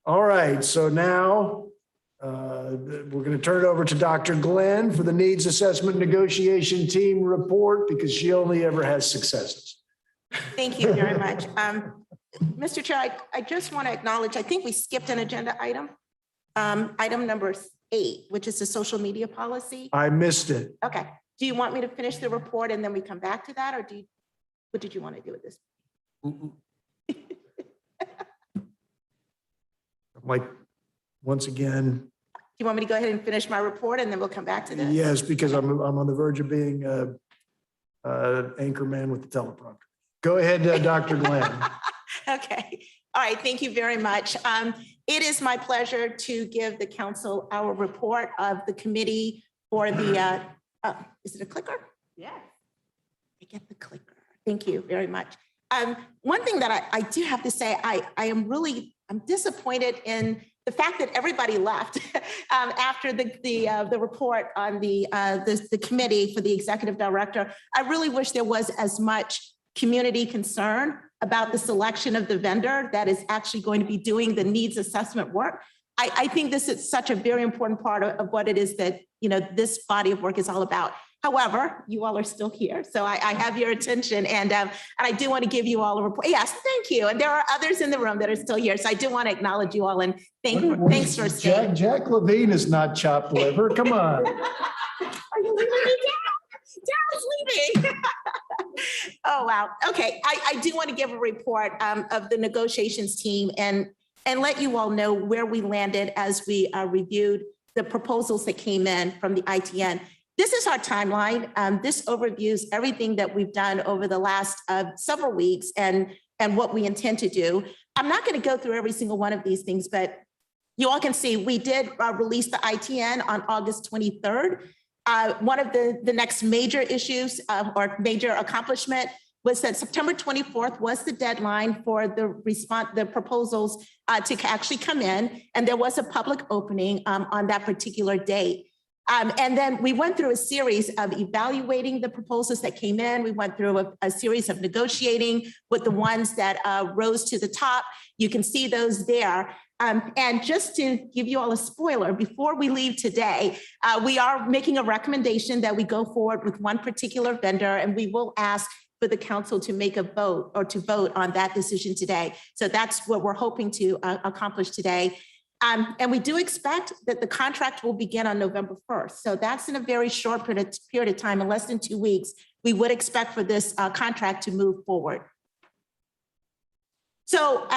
All right. So now we're going to turn it over to Dr. Glenn for the needs assessment negotiation team report, because she only ever has successes. Thank you very much. Mr. Chair, I just want to acknowledge, I think we skipped an agenda item, item number 8, which is the social media policy. I missed it. Okay. Do you want me to finish the report and then we come back to that, or what did you want to do with this? Like, once again. Do you want me to go ahead and finish my report and then we'll come back to this? Yes, because I'm on the verge of being anchor man with the teleprompter. Go ahead, Dr. Glenn. Okay. All right. Thank you very much. It is my pleasure to give the council our report of the committee for the, is it a clicker? Yeah. I get the clicker. Thank you very much. One thing that I do have to say, I'm disappointed in the fact that everybody left after the report on the committee for the executive director. I really wish there was as much community concern about the selection of the vendor that is actually going to be doing the needs assessment work. I think this is such a very important part of what it is that, this body of work is all about. However, you all are still here, so I have your attention, and I do want to give you all a report. Yes, thank you. And there are others in the room that are still here, so I do want to acknowledge you all and thanks for staying. Jack Levine is not chopped liver. Come on. Are you leaving me down? Daryl's leaving. Oh, wow. Okay, I do want to give a report of the negotiations team and let you all know where we landed as we reviewed the proposals that came in from the ITN. This is our timeline. This overviews everything that we've done over the last several weeks and what we intend to do. I'm not going to go through every single one of these things, but you all can see we did release the ITN on August 23rd. One of the next major issues or major accomplishment was that September 24th was the deadline for the proposals to actually come in, and there was a public opening on that particular date. And then we went through a series of evaluating the proposals that came in. We went through a series of negotiating with the ones that rose to the top. You can see those there. And just to give you all a spoiler, before we leave today, we are making a recommendation that we go forward with one particular vendor, and we will ask for the council to make a vote or to vote on that decision today. So that's what we're hoping to accomplish today. And we do expect that the contract will begin on November 1st. So that's in a very short period of time, in less than 2 weeks, we would expect for this contract to move forward. So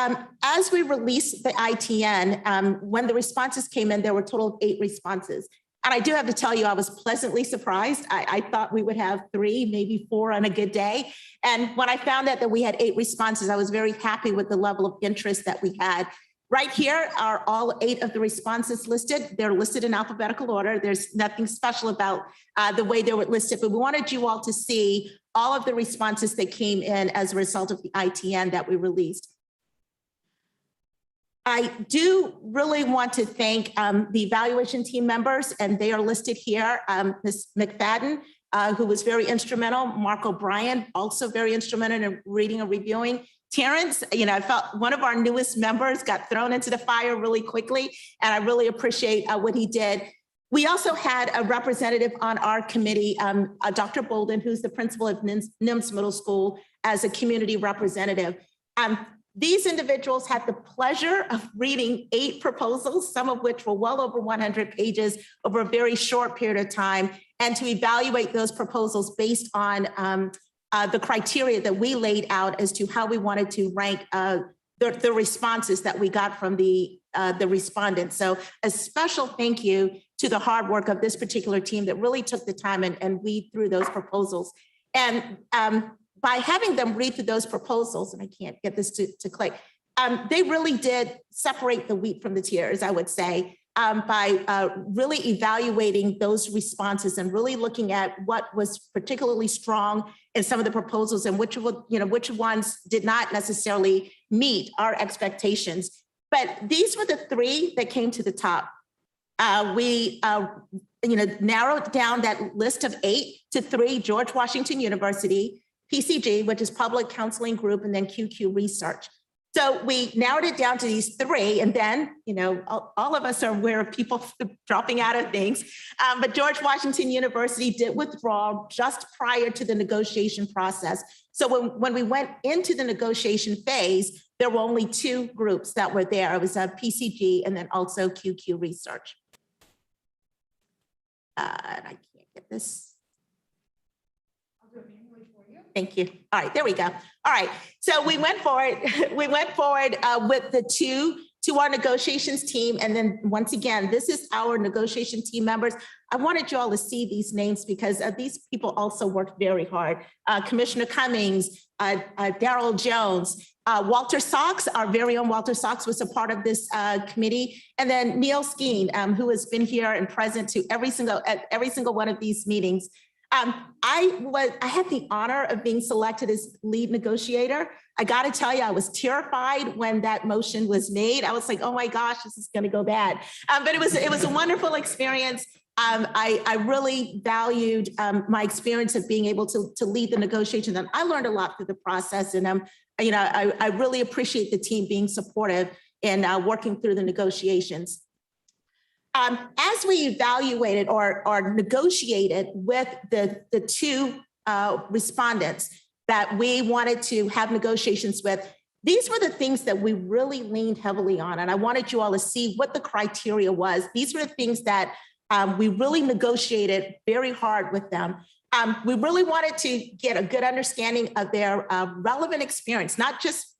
as we released the ITN, when the responses came in, there were a total of 8 responses. And I do have to tell you, I was pleasantly surprised. I thought we would have 3, maybe 4 on a good day. And when I found out that we had 8 responses, I was very happy with the level of interest that we had. Right here are all 8 of the responses listed. They're listed in alphabetical order. There's nothing special about the way they were listed, but we wanted you all to see all of the responses that came in as a result of the ITN that we released. I do really want to thank the evaluation team members, and they are listed here. Ms. McFadden, who was very instrumental. Mark O'Brien, also very instrumental in reading and reviewing. Terrence, I felt one of our newest members got thrown into the fire really quickly, and I really appreciate what he did. We also had a representative on our committee, Dr. Bolden, who's the principal of NIMS Middle School, as a community representative. These individuals had the pleasure of reading 8 proposals, some of which were well over 100 pages over a very short period of time, and to evaluate those proposals based on the criteria that we laid out as to how we wanted to rank the responses that we got from the respondents. So a special thank you to the hard work of this particular team that really took the time and weed through those proposals. And by having them read through those proposals, and I can't get this to click, they really did separate the wheat from the tares, I would say, by really evaluating those responses and really looking at what was particularly strong in some of the proposals and which ones did not necessarily meet our expectations. But these were the 3 that came to the top. We narrowed down that list of 8 to 3: George Washington University, PCG, which is Public Counseling Group, and then QQ Research. So we narrowed it down to these 3, and then, all of us are aware of people dropping out of things. But George Washington University did withdraw just prior to the negotiation process. So when we went into the negotiation phase, there were only 2 groups that were there. It was PCG and then also QQ Research. And I can't get this. Thank you. All right, there we go. All right, so we went forward. We went forward with the 2 to our negotiations team. And then once again, this is our negotiation team members. I wanted you all to see these names because these people also worked very hard. Commissioner Cummings, Daryl Jones, Walter Sox, our very own Walter Sox was a part of this committee. And then Neil Skeen, who has been here and present to every single one of these meetings. I had the honor of being selected as lead negotiator. I got to tell you, I was terrified when that motion was made. I was like, oh my gosh, this is going to go bad. But it was a wonderful experience. I really valued my experience of being able to lead the negotiation. And I learned a lot through the process. And I really appreciate the team being supportive in working through the negotiations. As we evaluated or negotiated with the two respondents that we wanted to have negotiations with, these were the things that we really leaned heavily on. And I wanted you all to see what the criteria was. These were the things that we really negotiated very hard with them. We really wanted to get a good understanding of their relevant experience, not just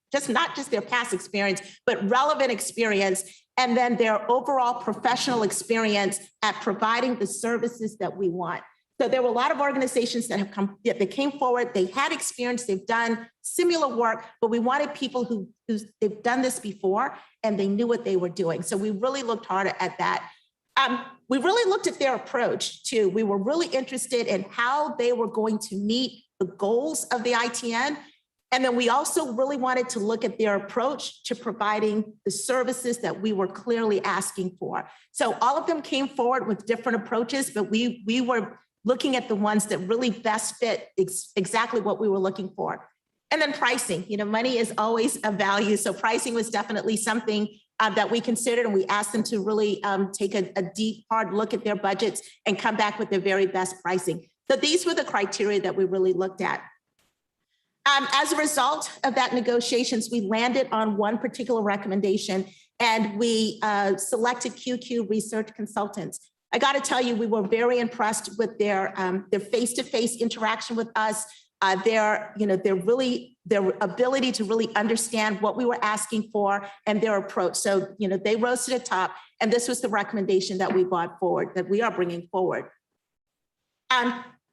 their past experience, but relevant experience, and then their overall professional experience at providing the services that we want. So there were a lot of organizations that came forward. They had experience, they've done similar work, but we wanted people they've done this before and they knew what they were doing. So we really looked hard at that. We really looked at their approach too. We were really interested in how they were going to meet the goals of the ITN. And then we also really wanted to look at their approach to providing the services that we were clearly asking for. So all of them came forward with different approaches, but we were looking at the ones that really best fit exactly what we were looking for. And then pricing, money is always a value. So pricing was definitely something that we considered, and we asked them to really take a deep, hard look at their budgets and come back with their very best pricing. So these were the criteria that we really looked at. As a result of that negotiations, we landed on one particular recommendation, and we selected QQ Research Consultants. I got to tell you, we were very impressed with their face-to-face interaction with us, their ability to really understand what we were asking for and their approach. So, they rose to the top, and this was the recommendation that we brought forward, that we are bringing forward.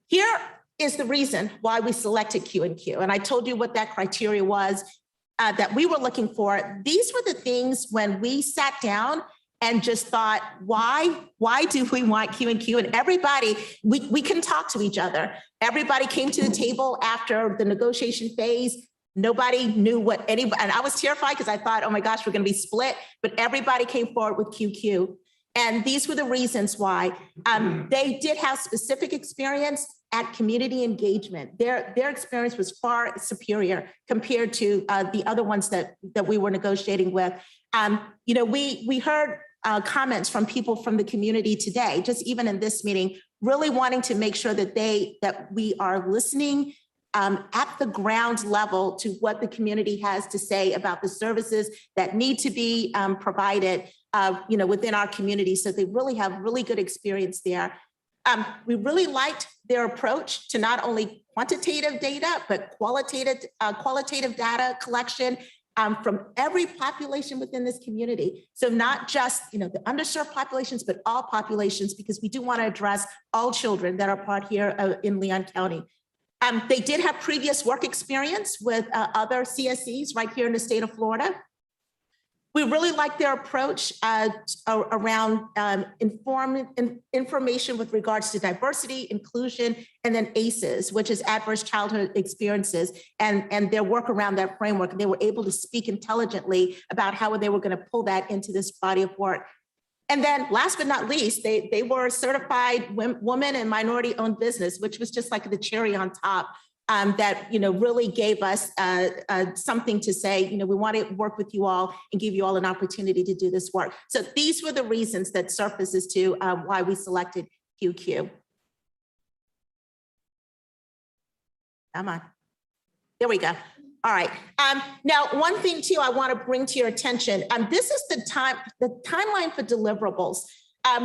Here is the reason why we selected Q&Q. And I told you what that criteria was that we were looking for. These were the things when we sat down and just thought, why do we want Q&Q? And everybody, we couldn't talk to each other. Everybody came to the table after the negotiation phase. Nobody knew what anybody, and I was terrified because I thought, oh my gosh, we're gonna be split, but everybody came forward with QQ. And these were the reasons why. They did have specific experience at community engagement. Their experience was far superior compared to the other ones that we were negotiating with. We heard comments from people from the community today, just even in this meeting, really wanting to make sure that we are listening at the ground level to what the community has to say about the services that need to be provided within our community. So they really have really good experience there. We really liked their approach to not only quantitative data, but qualitative data collection from every population within this community. So not just the underserved populations, but all populations, because we do want to address all children that are part here in Leon County. They did have previous work experience with other CSCs right here in the state of Florida. We really like their approach around information with regards to diversity, inclusion, and then ACEs, which is adverse childhood experiences, and their work around that framework. They were able to speak intelligently about how they were going to pull that into this body of work. And then last but not least, they were a certified woman and minority-owned business, which was just like the cherry on top. That really gave us something to say, we want to work with you all and give you all an opportunity to do this work. So these were the reasons that surfaces to why we selected QQ. Come on. There we go. All right. Now, one thing too, I want to bring to your attention. This is the timeline for deliverables.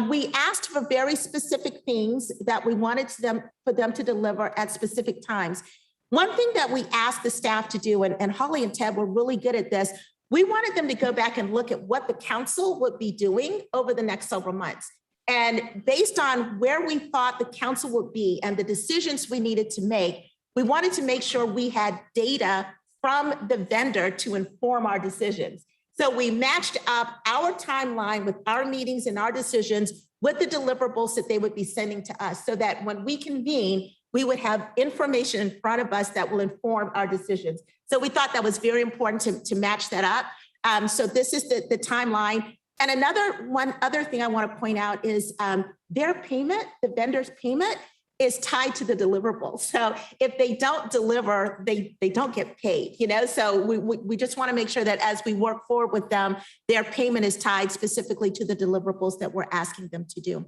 We asked for very specific things that we wanted for them to deliver at specific times. One thing that we asked the staff to do, and Holly and Ted were really good at this, we wanted them to go back and look at what the council would be doing over the next several months. And based on where we thought the council would be and the decisions we needed to make, we wanted to make sure we had data from the vendor to inform our decisions. So we matched up our timeline with our meetings and our decisions with the deliverables that they would be sending to us, so that when we convene, we would have information in front of us that will inform our decisions. So we thought that was very important to match that up. So this is the timeline. And one other thing I want to point out is their payment, the vendor's payment, is tied to the deliverable. So if they don't deliver, they don't get paid, So we just want to make sure that as we work forward with them, their payment is tied specifically to the deliverables that we're asking them to do.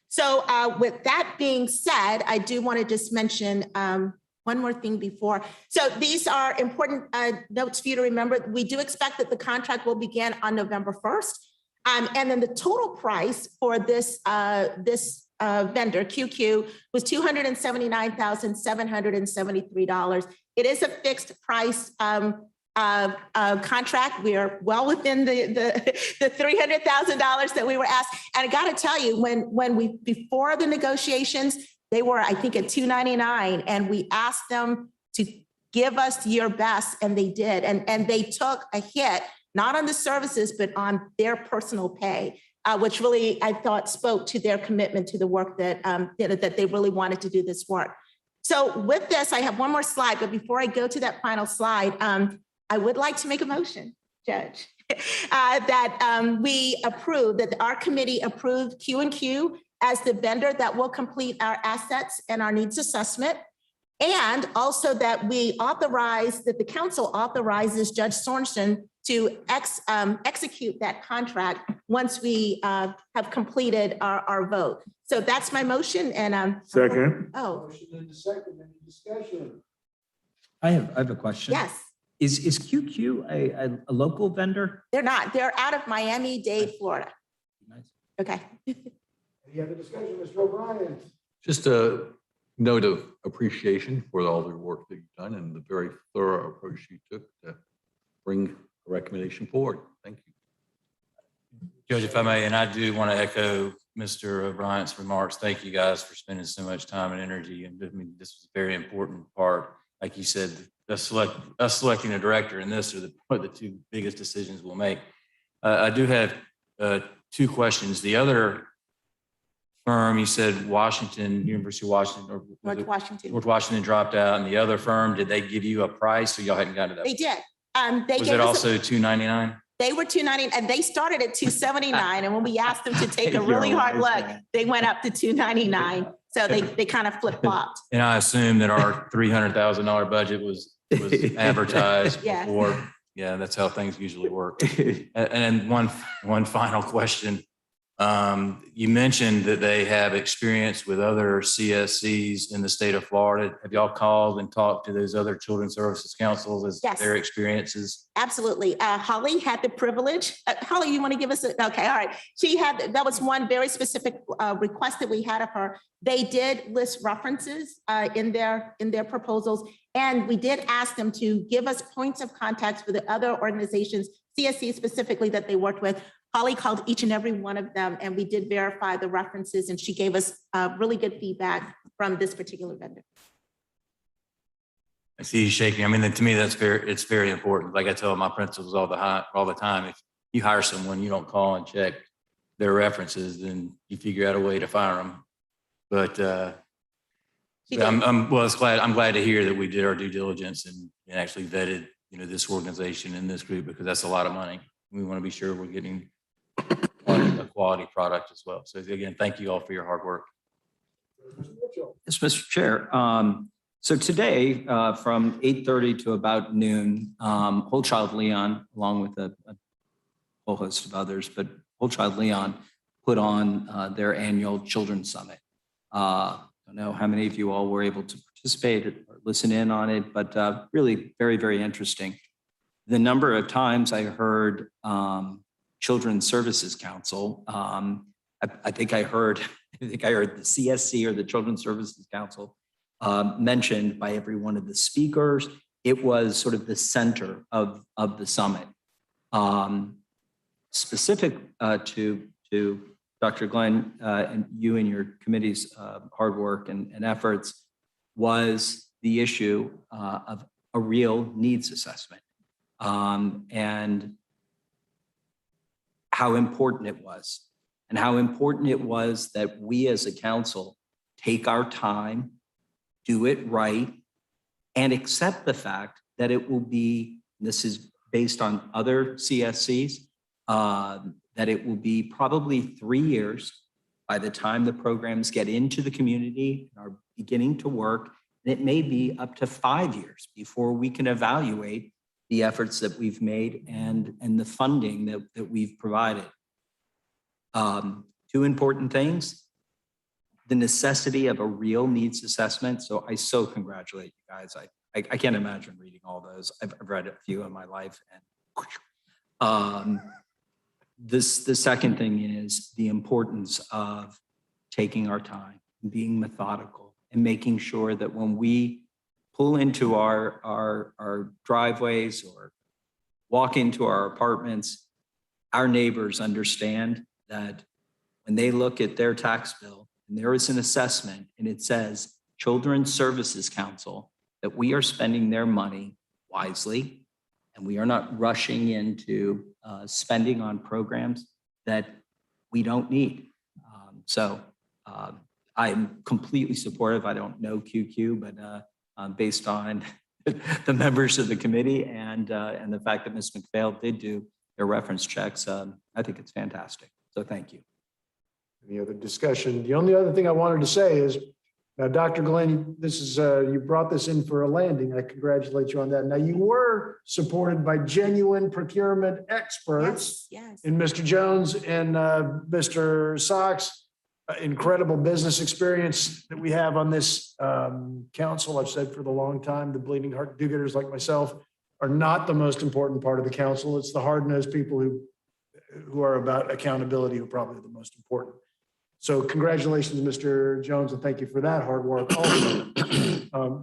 So with that being said, I do want to just mention one more thing before. So these are important notes for you to remember. We do expect that the contract will begin on November 1st. And then the total price for this vendor, QQ, was $279,773. It is a fixed price contract. We are well within the $300,000 that we were asked. And I got to tell you, when we before the negotiations, they were, I think, at $299, and we asked them to give us your best, and they did. And they took a hit, not on the services, but on their personal pay, which really, I thought, spoke to their commitment to the work that, that they really wanted to do this work. So with this, I have one more slide, but before I go to that final slide, I would like to make a motion, Judge, that we approve, that our committee approved Q&Q as the vendor that will complete our assets and our needs assessment. And also that we authorize, that the council authorizes Judge Sorensen to execute that contract once we have completed our vote. So that's my motion, and Second. oh, Motion and a second, any discussion? I have a question. yes, Is QQ a local vendor? they're not. They're out of Miami-Dade, Florida. Nice. Okay. Any other discussion, Mr. O'Brien? Just a note of appreciation for all the work that you've done and the very thorough approach you took to bring a recommendation forward. Thank you. Judge, if I may, and I do want to echo Mr. O'Brien's remarks. Thank you guys for spending so much time and energy. And I mean, this was a very important part. Like you said, us selecting a director and this are the two biggest decisions we'll make. I do have two questions. The other firm, you said Washington, University of Washington, or North Washington. North Washington dropped out, and the other firm, did they give you a price or y'all hadn't gotten to that? They did. They Was gave it us also $299? They were $290, and they started at $279. And when we asked them to take a really You're hard always look, they went up to $299. So they kind of flip flopped. And I assume that our $300,000 budget was advertised Yeah. before. Yeah, that's how things usually work. And one final question. You mentioned that they have experience with other CSCs in the state of Florida. Have y'all called and talked to those other children's services councils as Yes. their experiences? Absolutely. Holly had the privilege. Holly, you want to give us okay, all right. That was one very specific request that we had of her. They did list references in their proposals. And we did ask them to give us points of contact for the other organizations, CSC specifically, that they worked with. Holly called each and every one of them, and we did verify the references, and she gave us really good feedback from this particular vendor. I see you shaking. I mean, to me, it's very important. Like I tell my principals all the time, if you hire someone, you don't call and check their references, then you figure out a way to fire them. But I'm glad to hear that we did our due diligence and actually vetted, this organization and this group, because that's a lot of money. We want to be sure we're getting a quality product as well. So again, thank you all for your hard work. Yes, Mr. Chair. So today, from 8:30 to about noon, Whole Child Leon, along with a whole host of others, but Whole Child Leon put on their annual Children's Summit. I don't know how many of you all were able to participate or listen in on it, but really very, very interesting. The number of times I heard Children's Services Council, I think I heard the CSC or the Children's Services Council mentioned by every one of the speakers. It was sort of the center of the summit. Specific to Dr. Glenn and you and your committee's hard work and efforts was the issue of a real needs assessment and how important it was, and how important it was that we as a council take our time, do it right, and accept the fact that it will be, this is based on other CSCs, that it will be probably 3 years By the time the programs get into the community and are beginning to work, it may be up to 5 years before we can evaluate the efforts that we've made and the funding that we've provided. Two important things: the necessity of a real needs assessment. So I so congratulate you guys. I can't imagine reading all those. I've read a few in my life. And the second thing is the importance of taking our time, being methodical, and making sure that when we pull into our driveways or walk into our apartments, our neighbors understand that when they look at their tax bill and there is an assessment and it says Children's Services Council, that we are spending their money wisely and we are not rushing into spending on programs that we don't need. I'm completely supportive. I don't know QQ, but based on the members of the committee and the fact that Ms. McPhail did do their reference checks, I think it's fantastic. So thank you. Any other discussion? The only other thing I wanted to say is, now, Dr. Glenn, this is, you brought this in for a landing. I congratulate you on that. Now, you were supported by genuine procurement experts in Mr. Jones and Mr. Sox. Incredible business experience that we have on this council. I've said for the long time, the bleeding heart do-getters like myself are not the most important part of the council. It's the hard-nosed people who are about accountability who are probably the most important. So congratulations, Mr. Jones, and thank you for that hard work also.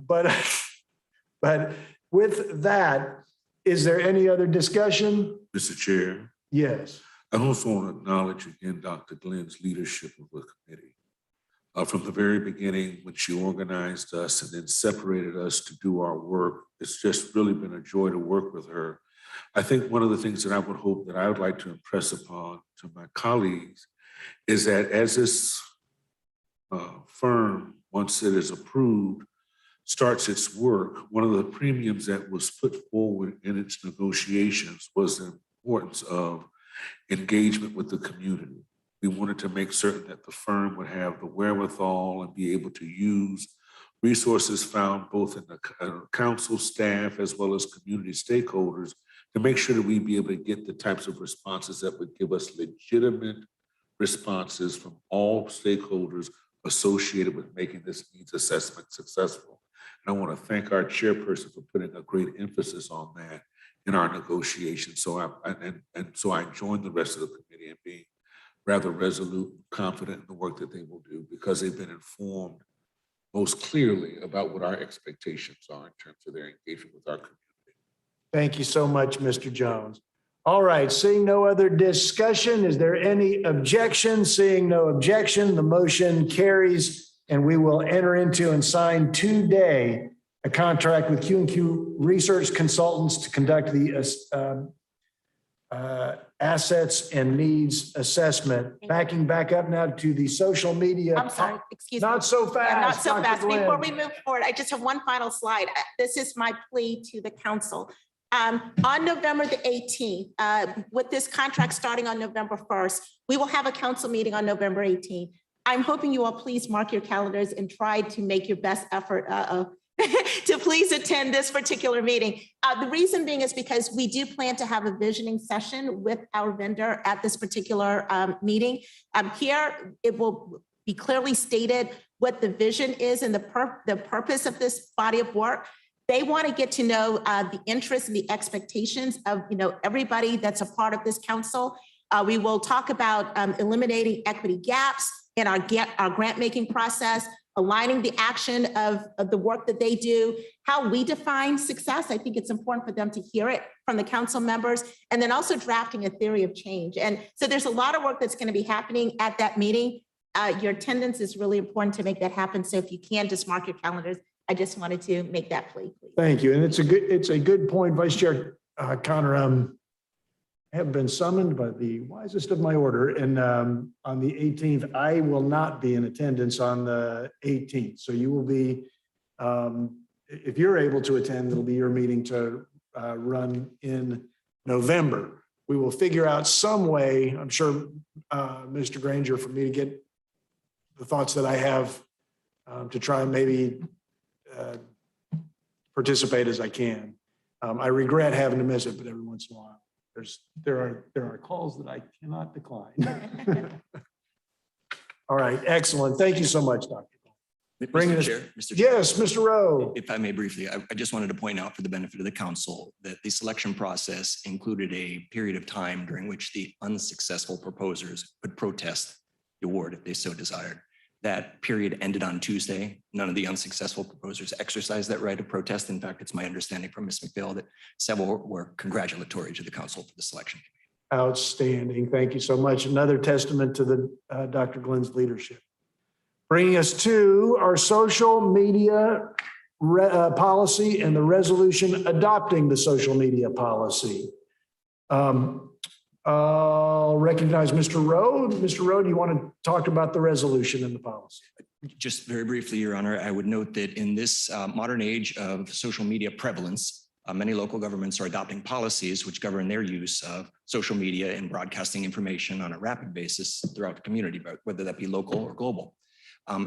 But with that, is there any other discussion? Mr. Chair. Yes. I also want to acknowledge again Dr. Glenn's leadership of the committee. From the very beginning, when she organized us and then separated us to do our work, it's just really been a joy to work with her. I think one of the things that I would hope that I would like to impress upon to my colleagues is that as this firm, once it is approved, starts its work, one of the premiums that was put forward in its negotiations was the importance of engagement with the community. We wanted to make certain that the firm would have the wherewithal and be able to use resources found both in the council staff as well as community stakeholders to make sure that we'd be able to get the types of responses that would give us legitimate responses from all stakeholders associated with making this needs assessment successful. And I want to thank our chairperson for putting a great emphasis on that in our negotiations. So I joined the rest of the committee in being rather resolute and confident in the work that they will do because they've been informed most clearly about what our expectations are in terms of their engagement with our community. Thank you so much, Mr. Jones. All right, seeing no other discussion, is there any objection? Seeing no objection, the motion carries, and we will enter into and sign today a contract with Q&Q Research Consultants to conduct the assets and needs assessment. Backing back up now to the social media. I'm sorry, excuse me. Not so fast. Yeah, not so Dr. fast. Glenn. Before we move forward, I just have one final slide. This is my plea to the council. On November the 18th, with this contract starting on November 1st, we will have a council meeting on November 18th. I'm hoping you all please mark your calendars and try to make your best effort to please attend this particular meeting. The reason being is because we do plan to have a visioning session with our vendor at this particular meeting. Here, it will be clearly stated what the vision is and the purpose of this body of work. They want to get to know the interests and the expectations of everybody that's a part of this council. We will talk about eliminating equity gaps in our grant making process, aligning the action of the work that they do, how we define success. I think it's important for them to hear it from the council members, and then also drafting a theory of change. And so there's a lot of work that's going to be happening at that meeting. Your attendance is really important to make that happen. So if you can, just mark your calendars. I just wanted to make that plea, please. Thank you. And it's a good point, Vice Chair Connor. I have been summoned by the wisest of my order. And on the 18th, I will not be in attendance on the 18th. So you will be, if you're able to attend, it'll be your meeting to run in November. We will figure out some way, I'm sure, Mr. Granger, for me to get the thoughts that I have to try and maybe participate as I can. I regret having to miss it, but every once in a while, there are calls that I cannot decline. All right, excellent. Thank you so much, Dr. Bringing Mr. us- Chair, Mr. Chair, Yes, Mr. Rowe. if I may briefly, I just wanted to point out for the benefit of the council that the selection process included a period of time during which the unsuccessful proposers could protest the award if they so desired. That period ended on Tuesday. None of the unsuccessful proposers exercised that right of protest. In fact, it's my understanding from Ms. McPhail that several were congratulatory to the council for the selection. Outstanding. Thank you so much. Another testament to the Dr. Glenn's leadership. Bringing us to our social media policy and the resolution adopting the social media policy. I'll recognize Mr. Rowe. Mr. Rowe, do you want to talk about the resolution and the policy? Just very briefly, Your Honor, I would note that in this modern age of social media prevalence, many local governments are adopting policies which govern their use of social media and broadcasting information on a rapid basis throughout the community, whether that be local or global.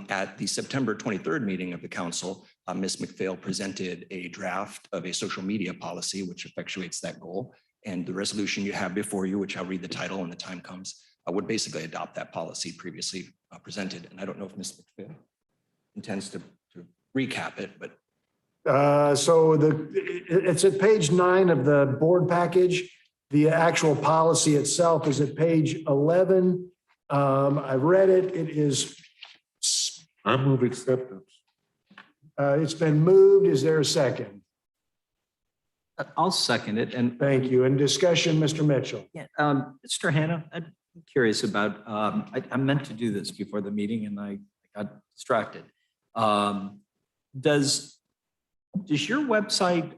At the September 23rd meeting of the council, Ms. McPhail presented a draft of a social media policy which effectuates that goal. And the resolution you have before you, which I'll read the title when the time comes, would basically adopt that policy previously presented. And I don't know if Ms. McPhail intends to recap it, but. So it's at page 9 of the board package. The actual policy itself is at page 11. I've read it. It is. I move acceptance. It's been moved. Is there a second? I'll second it. And thank you. And discussion, Mr. Mitchell. yeah, Mr. Hanna, I'm curious about, I meant to do this before the meeting and I got distracted. Does your website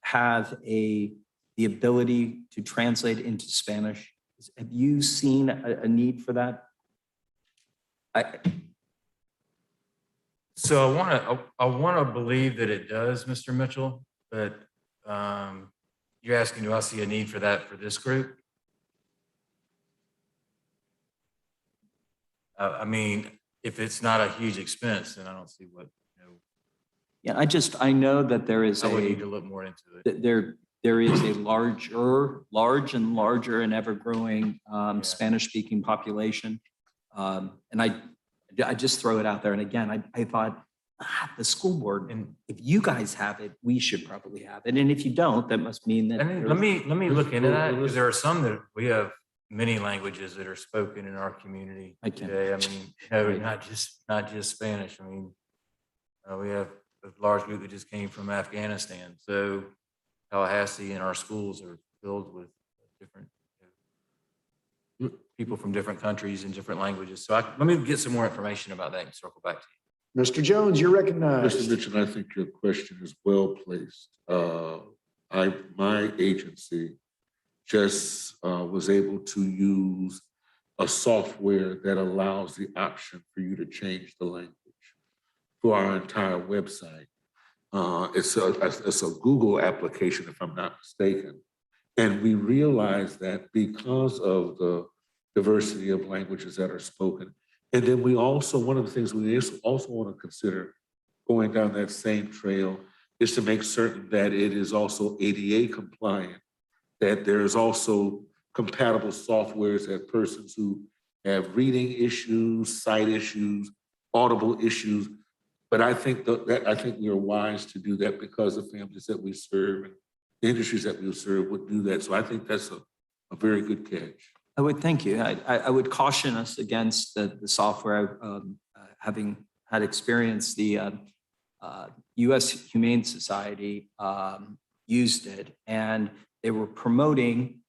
have the ability to translate into Spanish? Have you seen a need for that? So I want to believe that it does, Mr. Mitchell, but you're asking, do I see a need for that for this group? I mean, if it's not a huge expense, then I don't see what, Yeah, I know that there is I would need to look more into it. there is a large and larger and ever growing Spanish speaking population. And I just throw it out there. And again, I thought the school board, and if you guys have it, we should probably have it. And if you don't, that must mean that. Let me look into that, because there are some that we have many languages that are spoken in our community today. I mean, no, not just Spanish. I mean, we have a large group that just came from Afghanistan. So Tallahassee and our schools are filled with different people from different countries and different languages. So let me get some more information about that and circle back to you. Mr. Jones, you're recognized. Mr. Mitchell, I think your question is well placed. My agency just was able to use a software that allows the option for you to change the language for our entire website. It's a Google application, if I'm not mistaken. And we realized that because of the diversity of languages that are spoken. And then we also, one of the things we also want to consider going down that same trail is to make certain that it is also ADA compliant, that there's also compatible softwares that persons who have reading issues, sight issues, audible issues. But I think I think we are wise to do that because the families that we serve and the industries that we serve would do that. So I think that's a very good catch. I would thank you. I would caution us against the software, having had experience. The U.S. Humane Society used it, and they were promoting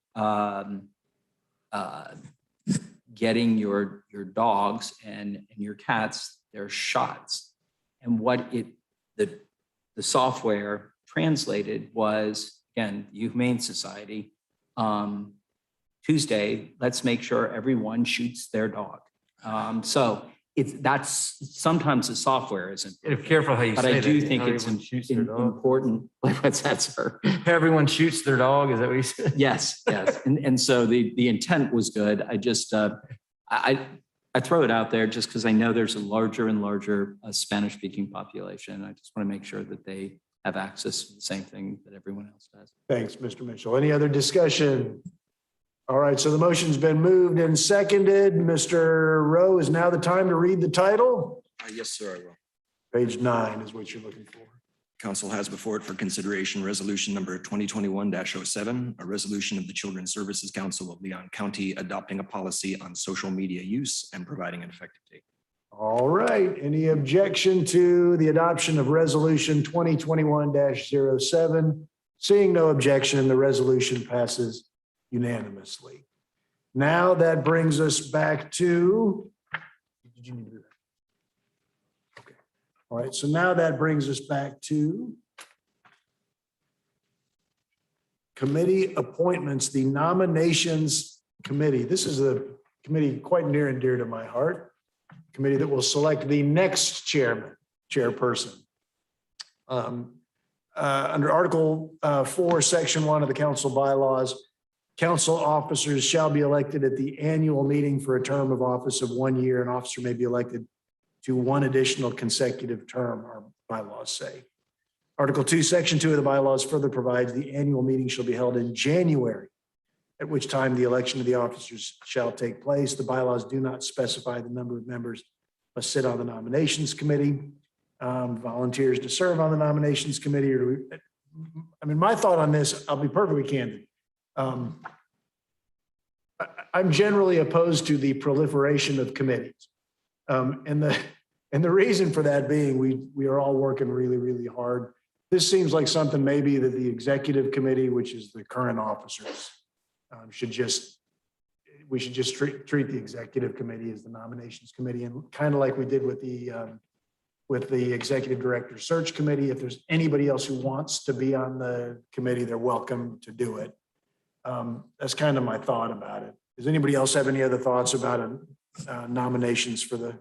getting your dogs and your cats their shots. And what the software translated was, again, Humane Society. Tuesday, let's make sure everyone shoots their dog. So that's sometimes the software isn't. Careful how you but say that. I do think it's important. What's that, sir? Everyone shoots their dog. Is that what you said? Yes, yes. And so the intent was good. I just I throw it out there just because I know there's a larger and larger Spanish-speaking population. I just want to make sure that they have access to the same thing that everyone else does. Thanks, Mr. Mitchell. Any other discussion? All right, so the motion's been moved and seconded. Mr. Rowe, is now the time to read the title? Yes, sir, I will. Page 9 is what you're looking for. Council has before it for consideration resolution number 2021-07, a resolution of the Children's Services Council of Leon County adopting a policy on social media use and providing an effective date. All right, any objection to the adoption of resolution 2021-07? Seeing no objection, the resolution passes unanimously. Now that brings us back to, did you need to do that? Okay. All right, so now that brings us back to committee appointments, the nominations committee. This is a committee quite near and dear to my heart. Committee that will select the next chairperson. Under Article 4, Section 1 of the council bylaws, council officers shall be elected at the annual meeting for a term of office of 1 year. An officer may be elected to one additional consecutive term, our bylaws say. Article 2, Section 2 of the bylaws further provides the annual meeting shall be held in January, at which time the election of the officers shall take place. The bylaws do not specify the number of members must sit on the nominations committee. Volunteers to serve on the nominations committee, or do we, I mean, my thought on this, I'll be perfectly candid. I'm generally opposed to the proliferation of committees. And the reason for that being, we are all working really, really hard. This seems like something maybe that the executive committee, which is the current officers, we should just treat the executive committee as the nominations committee, and kind of like we did with the executive director search committee. If there's anybody else who wants to be on the committee, they're welcome to do it. That's kind of my thought about it. Does anybody else have any other thoughts about nominations for the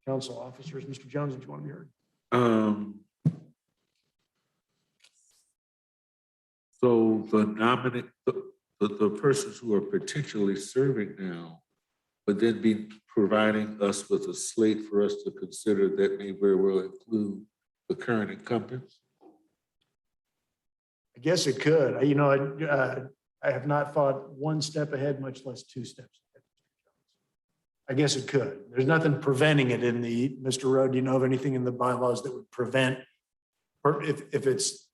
council officers? Mr. Jones, did you want to be heard? So the persons who are potentially serving now would then be providing us with a slate for us to consider that may very well include the current incumbents? I guess it could. I have not thought one step ahead, much less two steps ahead. I guess it could. There's nothing preventing it in the, Mr. Rowe, do you know of anything in the bylaws that would prevent, or if it's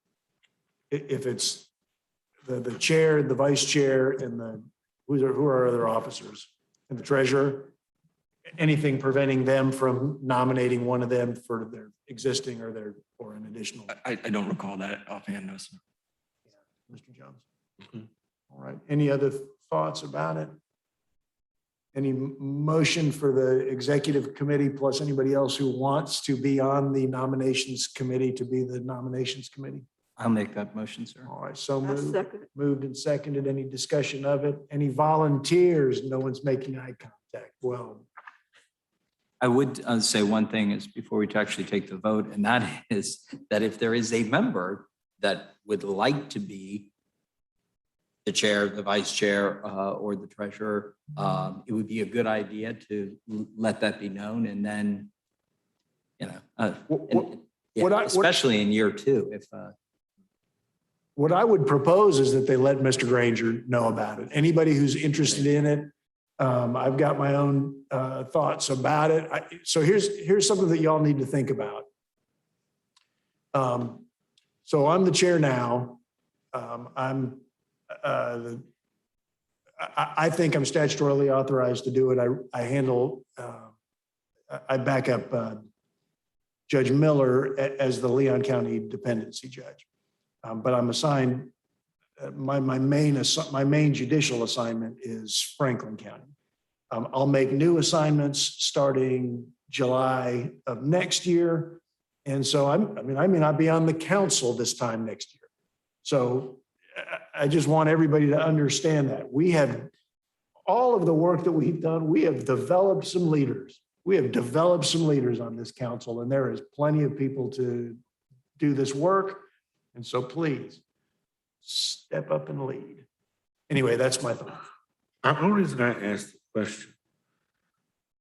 the chair, the vice chair, and who are other officers, and the treasurer, anything preventing them from nominating one of them for their existing or an additional? I don't recall that offhand, no, sir. Mr. Jones. All right. Any other thoughts about it? Any motion for the executive committee plus anybody else who wants to be on the nominations committee to be the nominations committee? I'll make that motion, sir. All right, so I'll second it. moved and seconded. Any discussion of it? Any volunteers? No one's making eye contact. Well, I would say one thing is before we actually take the vote, and that is that if there is a member that would like to be the chair, the vice chair, or the treasurer, it would be a good idea to let that be known, and then, especially in year two, if. What I would propose is that they let Mr. Granger know about it. Anybody who's interested in it, I've got my own thoughts about it. So here's something that y'all need to think about. So I'm the chair now. I think I'm statutorily authorized to do it. I back up Judge Miller as the Leon County dependency judge. But I'm assigned, my main judicial assignment is Franklin County. I'll make new assignments starting July of next year. And so I may not be on the council this time next year. So I just want everybody to understand that. We have all of the work that we've done, we have developed some leaders. We have developed some leaders on this council, and there is plenty of people to do this work. And so please step up and lead. Anyway, that's my thought. The only reason I asked the question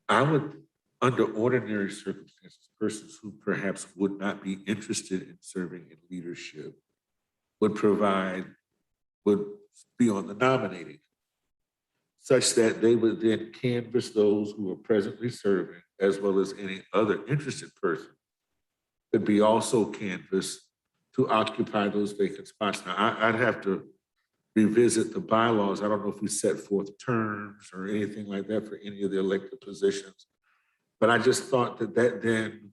I would, under ordinary circumstances, persons who perhaps would not be interested in serving in leadership would be on the nominating, such that they would then canvass those who are presently serving, as well as any other interested person could be also canvassed to occupy those vacant spots. Now, I'd have to revisit the bylaws. I don't know if we set forth terms or anything like that for any of the elected positions. But I just thought that then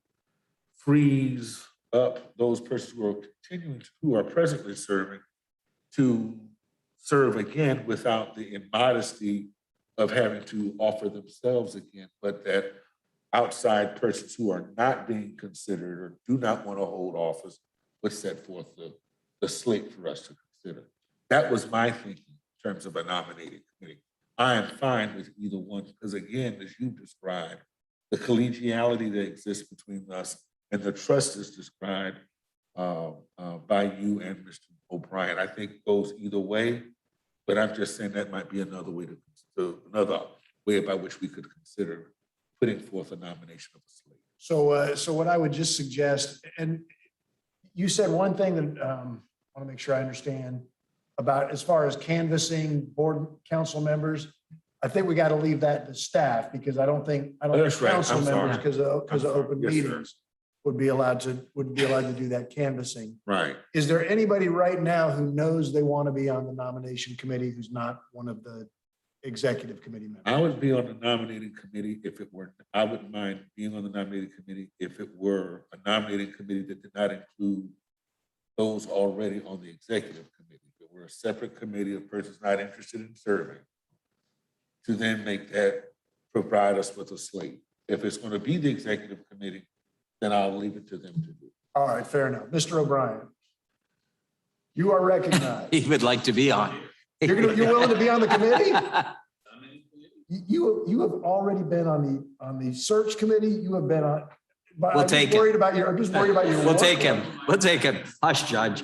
frees up those persons who are presently serving to serve again without the immodesty of having to offer themselves again, but that outside persons who are not being considered or do not want to hold office would set forth the slate for us to consider. That was my thinking in terms of a nominating committee. I am fine with either one, because again, as you described, the collegiality that exists between us and the trust is described by you and Mr. O'Brien, I think goes either way, but I'm just saying that might be another way another way by which we could consider putting forth a nomination of a slate. So what I would just suggest, and you said one thing that I want to make sure I understand about as far as canvassing board council members. I think we got to leave that to staff, because I don't think That's right. council I'm members, sorry. because of open Yes, sir. meetings, would be allowed to do that canvassing. Right. Is there anybody right now who knows they want to be on the nomination committee who's not one of the executive committee members? I would be on the nominating committee if it were, I wouldn't mind being on the nominating committee if it were a nominating committee that did not include those already on the executive committee. If it were a separate committee of persons not interested in serving, to then provide us with a slate. If it's going to be the executive committee, then I'll leave it to them to do. All right, fair enough. Mr. O'Brien, you are recognized. He would like to be on. You're willing to be on the committee? You have already been on the search committee. You have been on. But We'll I'm take just it. worried about your. I'm just worried about your. We'll work. take him. We'll take him. Hush, Judge.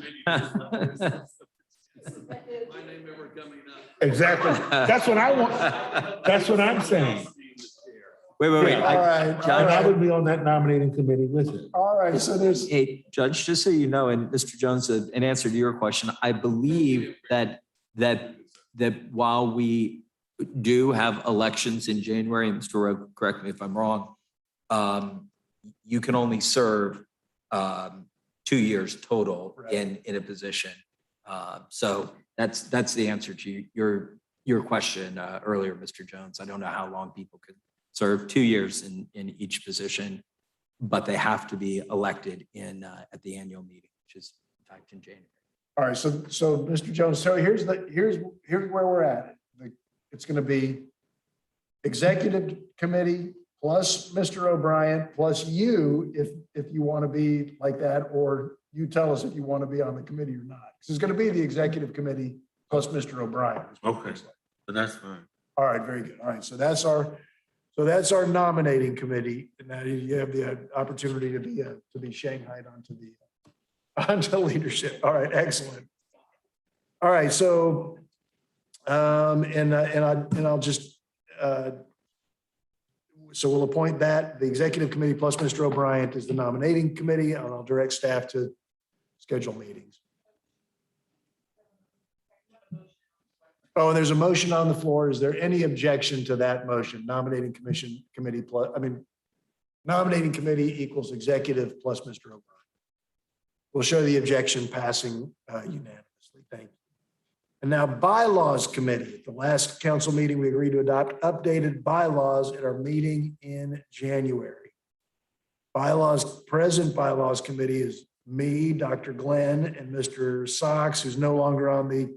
Exactly. That's what I want. That's what I'm saying. Wait. All right. Judge, I would be on that nominating committee with it. All right. So there's. Hey, Judge, just so you know, and Mr. Jones, in answer to your question, I believe that while we do have elections in January, and Mr. Rowe, correct me if I'm wrong, you can only serve 2 years total in a position. So that's the answer to your question earlier, Mr. Jones. I don't know how long people could serve 2 years in each position, but they have to be elected at the annual meeting, which is in fact in January. All right. So Mr. Jones, so here's where we're at. It's going to be executive committee plus Mr. O'Brien plus you if you want to be like that, or you tell us if you want to be on the committee or not. Because it's going to be the executive committee plus Mr. O'Brien. Okay, but that's fine. All right, very good. All right, so that's our nominating committee. And now you have the opportunity to be shanghaied onto leadership. All right, excellent. All right, so I'll just so we'll appoint that the executive committee plus Mr. O'Brien is the nominating committee, and I'll direct staff to schedule meetings. Oh, and there's a motion on the floor. Is there any objection to that motion? Nominating committee equals executive plus Mr. O'Brien. We'll show the objection passing unanimously. Thank you. And now bylaws committee. At the last council meeting, we agreed to adopt updated bylaws at our meeting in January. Present bylaws committee is me, Dr. Glenn, and Mr. Sox, who's no longer on the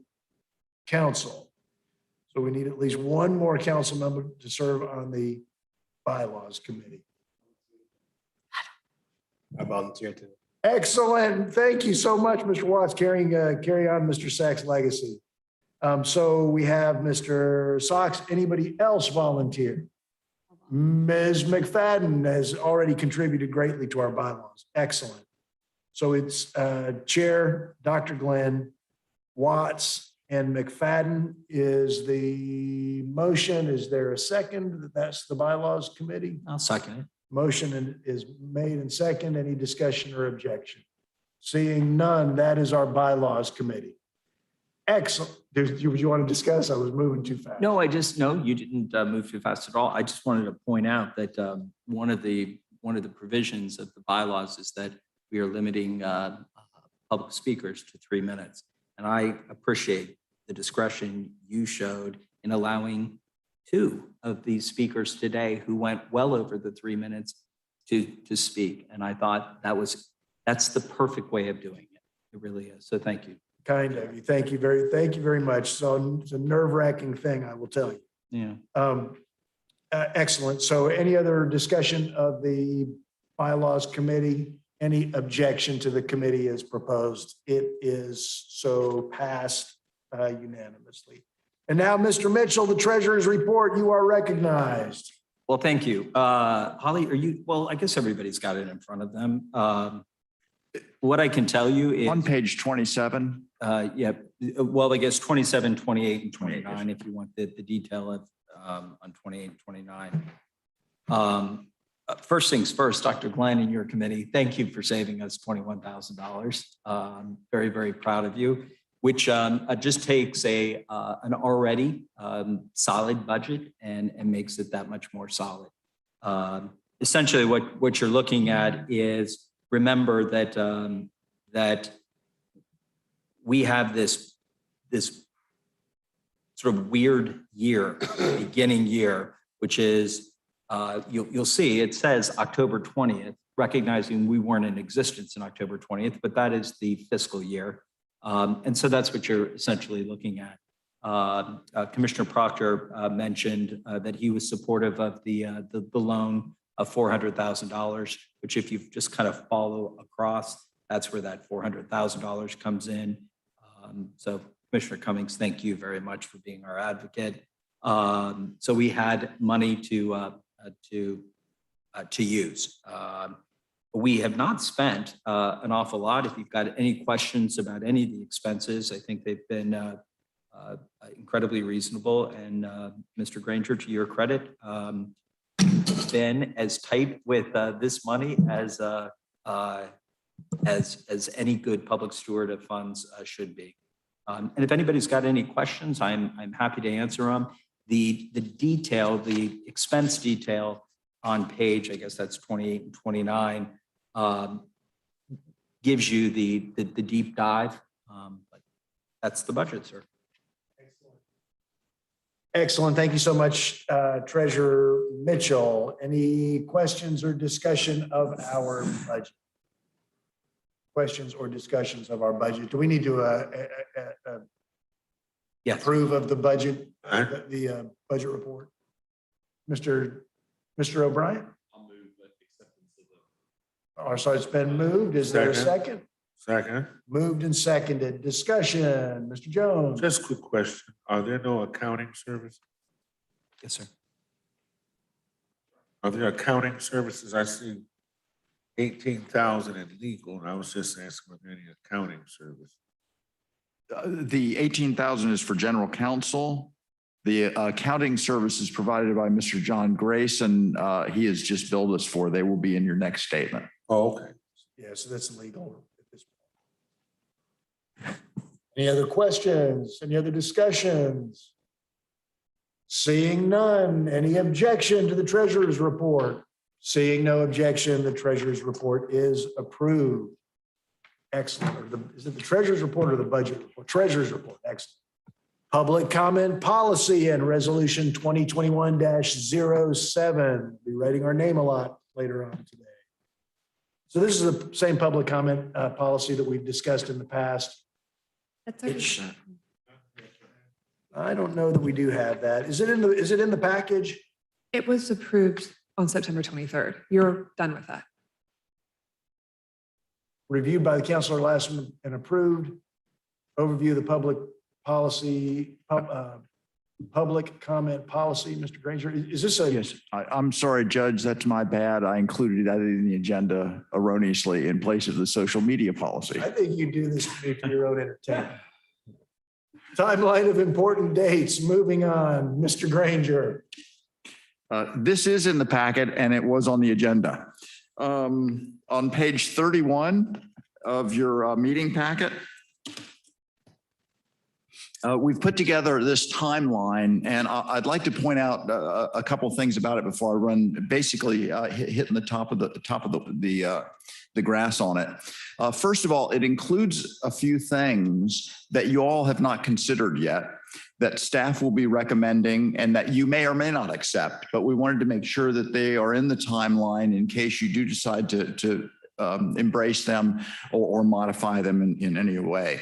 council. So we need at least one more council member to serve on the bylaws committee. I volunteer to. Excellent. Thank you so much, Mr. Watts, carry on Mr. Sachs' legacy. So we have Mr. Sox. Anybody else volunteer? Ms. McFadden has already contributed greatly to our bylaws. Excellent. So it's Chair Dr. Glenn, Watts, and McFadden is the motion. Is there a second? That's the bylaws committee. I'll second it. Motion is made and second. Any discussion or objection? Seeing none, that is our bylaws committee. Excellent. Would you want to discuss? I was moving too fast. No, you didn't move too fast at all. I just wanted to point out that one of the provisions of the bylaws is that we are limiting public speakers to 3 minutes. And I appreciate the discretion you showed in allowing 2 of these speakers today who went well over the 3 minutes to speak. And I thought that's the perfect way of doing it. It really is. So thank you. Kind of you. Thank you very much. So it's a nerve-wracking thing, I will tell you. Yeah. Excellent. So any other discussion of the bylaws committee? Any objection to the committee as proposed? It is so passed unanimously. And now, Mr. Mitchell, the treasurer's report, you are recognized. Well, thank you. Holly, I guess everybody's got it in front of them. What I can tell you is On page 27. yeah, well, I guess 27, 28, and 29, if you want the detail of on 28 and 29. First things first, Dr. Glenn and your committee, thank you for saving us $21,000. Very, very proud of you, which just takes an already solid budget and makes it that much more solid. Essentially, what you're looking at is, remember that we have this sort of weird year, beginning year, which is, you'll see it says October 20th, recognizing we weren't in existence in October 20th, but that is the fiscal year. And so that's what you're essentially looking at. Commissioner Proctor mentioned that he was supportive of the loan of $400,000, which if you just kind of follow across, that's where that $400,000 comes in. So Commissioner Cummings, thank you very much for being our advocate. So we had money to use. We have not spent an awful lot. If you've got any questions about any of the expenses, I think they've been incredibly reasonable. And Mr. Granger, to your credit, been as tight with this money as any good public steward of funds should be. And if anybody's got any questions, I'm happy to answer them. The detail, the expense detail on page, I guess that's 28 and 29, gives you the deep dive. But that's the budget, sir. Excellent. Thank you so much, Treasurer Mitchell. Any questions or discussion of our budget? Questions or discussions of our budget? Do we need to yes. approve of the budget, the budget report? Mr. O'Brien? I'll move that acceptance of the. Oh, so it's been moved. Is there a second? Second. Moved and seconded. Discussion. Mr. Jones? Just a quick question. Are there no accounting services? Yes, sir. Are there accounting services? I see 18,000 in legal, and I was just asking if there any accounting service. The 18,000 is for general counsel. The accounting services provided by Mr. John Grayson, he has just billed us for. They will be in your next statement. Oh, okay. Yeah, so that's legal at this point. Any other questions? Any other discussions? Seeing none. Any objection to the treasurer's report? Seeing no objection, the treasurer's report is approved. Excellent. Is it the treasurer's report or the budget report? Treasurer's report. Excellent. Public comment policy and resolution 2021-07. Be writing our name a lot later on today. So this is the same public comment policy that we've discussed in the past. I don't know that we do have that. Is it in the package? It was approved on September 23rd. You're done with that. Reviewed by the councilor last month and approved. Overview of the public policy, public comment policy, Mr. Granger. Is this a? Yes, I'm sorry, Judge, that's my bad. I included that in the agenda erroneously in place of the social media policy. I think you do this to your own entertainment. Timeline of important dates, moving on. Mr. Granger. This is in the packet and it was on the agenda. On page 31 of your meeting packet, we've put together this timeline, and I'd like to point out a couple things about it before I run, basically hitting the top of the grass on it. First of all, it includes a few things that you all have not considered yet, that staff will be recommending and that you may or may not accept, but we wanted to make sure that they are in the timeline in case you do decide to embrace them or modify them in any way.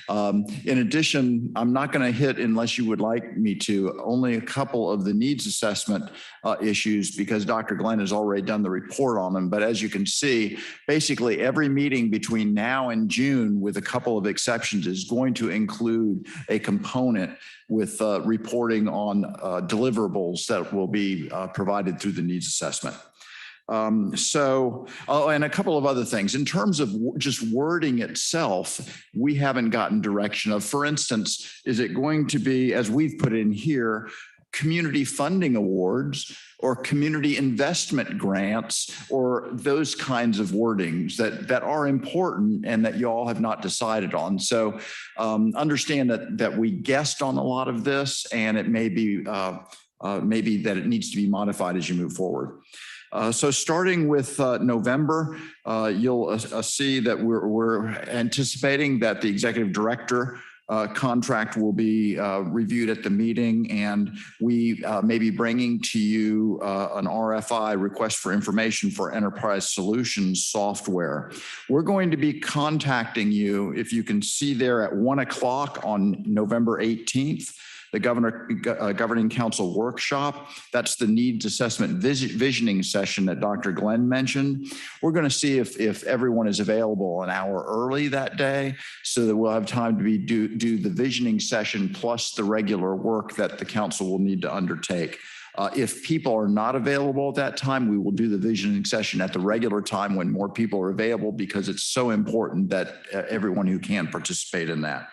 In addition, I'm not going to hit, unless you would like me to, only a couple of the needs assessment issues because Dr. Glenn has already done the report on them. But as you can see, basically every meeting between now and June, with a couple of exceptions, is going to include a component with reporting on deliverables that will be provided through the needs assessment. And a couple of other things. In terms of just wording itself, we haven't gotten direction of, for instance, is it going to be, as we've put in here, community funding awards or community investment grants or those kinds of wordings that are important and that you all have not decided on. So understand that we guessed on a lot of this, and it may be maybe that it needs to be modified as you move forward. So starting with November, you'll see that we're anticipating that the executive director contract will be reviewed at the meeting, and we may be bringing to you an RFI, request for information, for enterprise solutions software. We're going to be contacting you, if you can see there, at 1 o'clock on November 18th. The Governing Council workshop. That's the needs assessment visioning session that Dr. Glenn mentioned. We're going to see if everyone is available an hour early that day so that we'll have time to do the visioning session plus the regular work that the council will need to undertake. If people are not available at that time, we will do the visioning session at the regular time when more people are available, because it's so important that everyone who can participate in that.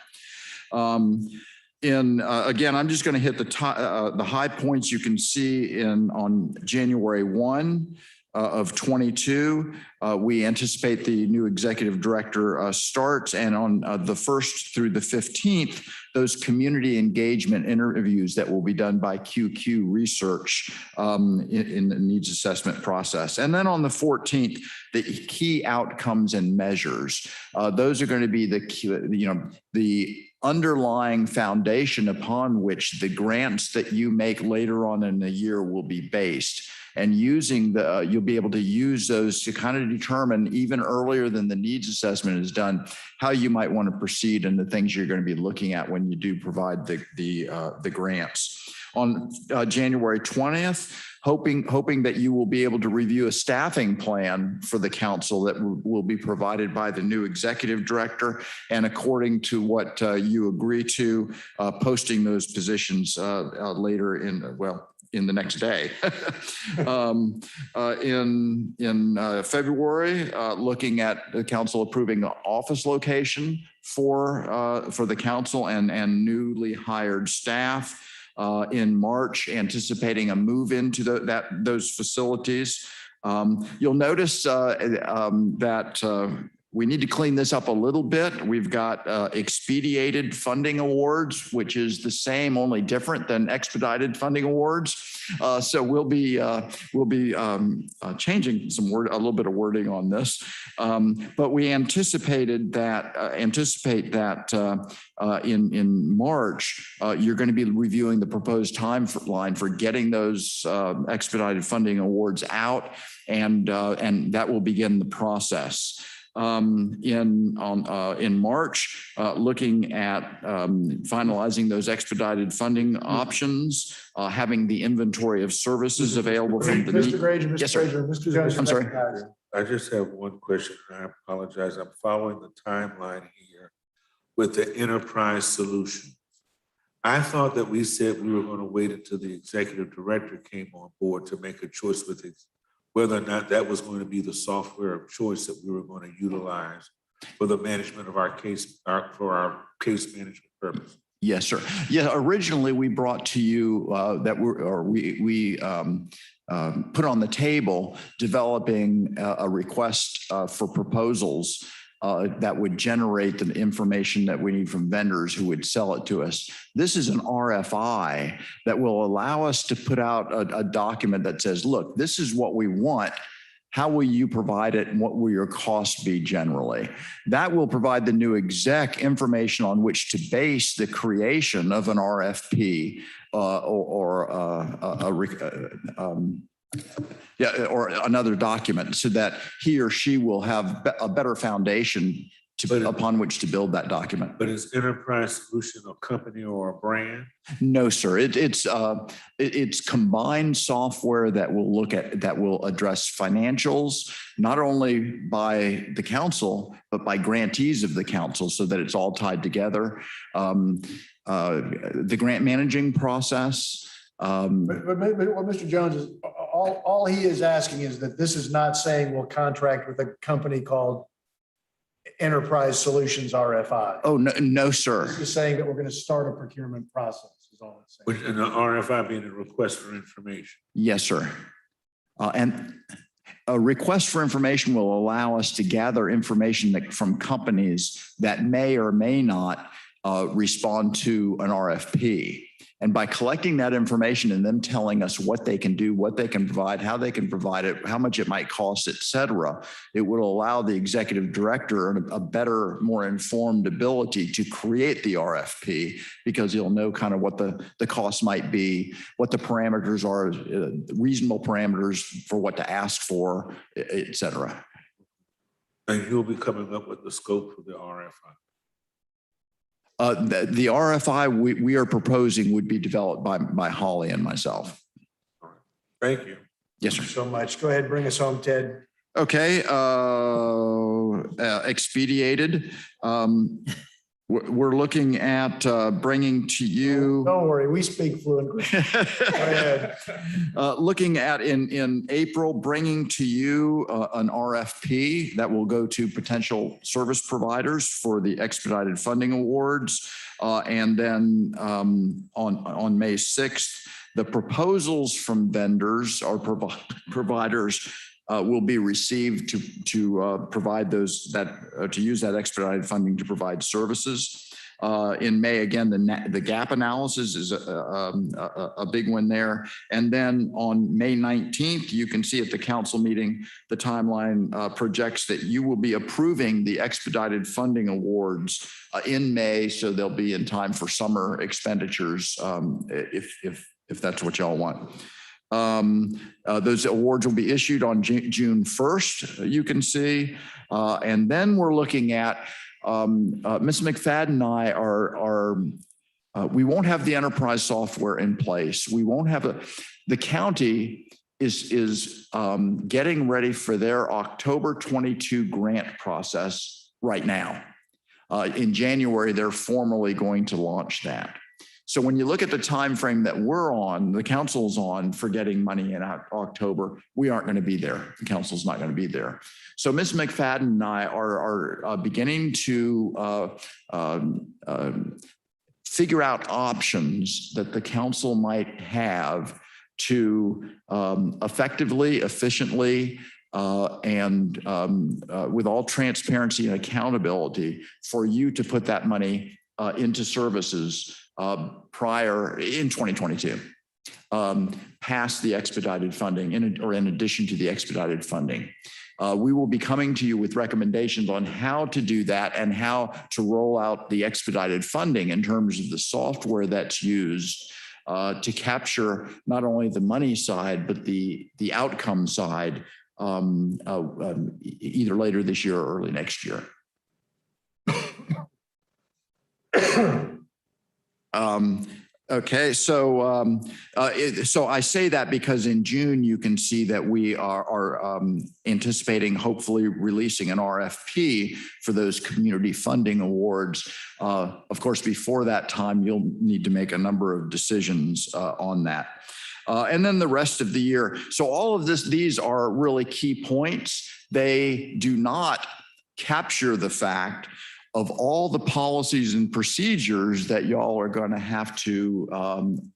Again, I'm just going to hit the high points you can see on January 1 of 22. We anticipate the new executive director starts, and on the 1st through the 15th, those community engagement interviews that will be done by QQ Research in the needs assessment process. And then on the 14th, the key outcomes and measures. Those are going to be the underlying foundation upon which the grants that you make later on in the year will be based. And you'll be able to use those to kind of determine, even earlier than the needs assessment is done, how you might want to proceed and the things you're going to be looking at when you do provide the grants. On January 20th, hoping that you will be able to review a staffing plan for the council that will be provided by the new executive director, and according to what you agree to, posting those positions later in the next day. In February, looking at the council approving the office location for the council and newly hired staff. In March, anticipating a move into those facilities. You'll notice that we need to clean this up a little bit. We've got expedited funding awards, which is the same, only different than expedited funding awards. So we'll be changing a little bit of wording on this. But we anticipate that in March, you're going to be reviewing the proposed timeline for getting those expedited funding awards out, and that will begin the process. In March, looking at finalizing those expedited funding options, having the inventory of services available from the Mr. Granger, Yes, sir. Mr. Jones. I'm sorry. I just have one question. I apologize. I'm following the timeline here with the enterprise solution. I thought that we said we were going to wait until the executive director came on board to make a choice with it, whether or not that was going to be the software of choice that we were going to utilize for the management of our case, for our case management purpose. Yes, sir. Yeah, originally we brought to you we put on the table developing a request for proposals that would generate the information that we need from vendors who would sell it to us. This is an RFI that will allow us to put out a document that says, look, this is what we want. How will you provide it and what will your costs be generally? That will provide the new exec information on which to base the creation of an RFP or another document so that he or she will have a better foundation upon which to build that document. But is Enterprise Solution a company or a brand? No, sir. It's combined software that will address financials, not only by the council, but by grantees of the council so that it's all tied together. The grant managing process. But what Mr. Jones is, all he is asking is that this is not saying we'll contract with a company called Enterprise Solutions RFI. Oh, no, sir. This is saying that we're going to start a procurement process is all it's saying. And the RFI being a request for information. Yes, sir. And a request for information will allow us to gather information from companies that may or may not respond to an RFP. And by collecting that information and them telling us what they can do, what they can provide, how they can provide it, how much it might cost, et cetera, it will allow the executive director a better, more informed ability to create the RFP because he'll know kind of what the cost might be, what the parameters are, reasonable parameters for what to ask for, et cetera. And you'll be coming up with the scope for the RFI. The RFI we are proposing would be developed by Holly and myself. Thank you. Yes, sir. Thank you so much. Go ahead, bring us home, Ted. Okay. Expedited. We're looking at bringing to you. Don't worry, we speak fluent Greek. Go ahead. Looking at in April, bringing to you an RFP that will go to potential service providers for the expedited funding awards. And then on May 6th, the proposals from vendors or providers will be received to provide those to use that expedited funding to provide services. In May, again, the gap analysis is a big one there. And then on May 19th, you can see at the council meeting, the timeline projects that you will be approving the expedited funding awards in May. So they'll be in time for summer expenditures if that's what y'all want. Those awards will be issued on June 1st, you can see. And then we're looking at, Ms. McFadden and I we won't have the enterprise software in place. We won't have the county is getting ready for their October 22 grant process right now. In January, they're formally going to launch that. So when you look at the time frame that we're on, the council's on for getting money in October, we aren't going to be there. The council's not going to be there. So Ms. McFadden and I are beginning to figure out options that the council might have to effectively, efficiently, and with all transparency and accountability for you to put that money into services prior in 2022, past the expedited funding in addition to the expedited funding. We will be coming to you with recommendations on how to do that and how to roll out the expedited funding in terms of the software that's used to capture not only the money side, but the outcome side either later this year or early next year. Okay, so I say that because in June you can see that we are anticipating hopefully releasing an RFP for those community funding awards. Of course, before that time, you'll need to make a number of decisions on that. And then the rest of the year. So all of these are really key points. They do not capture the fact of all the policies and procedures that y'all are going to have to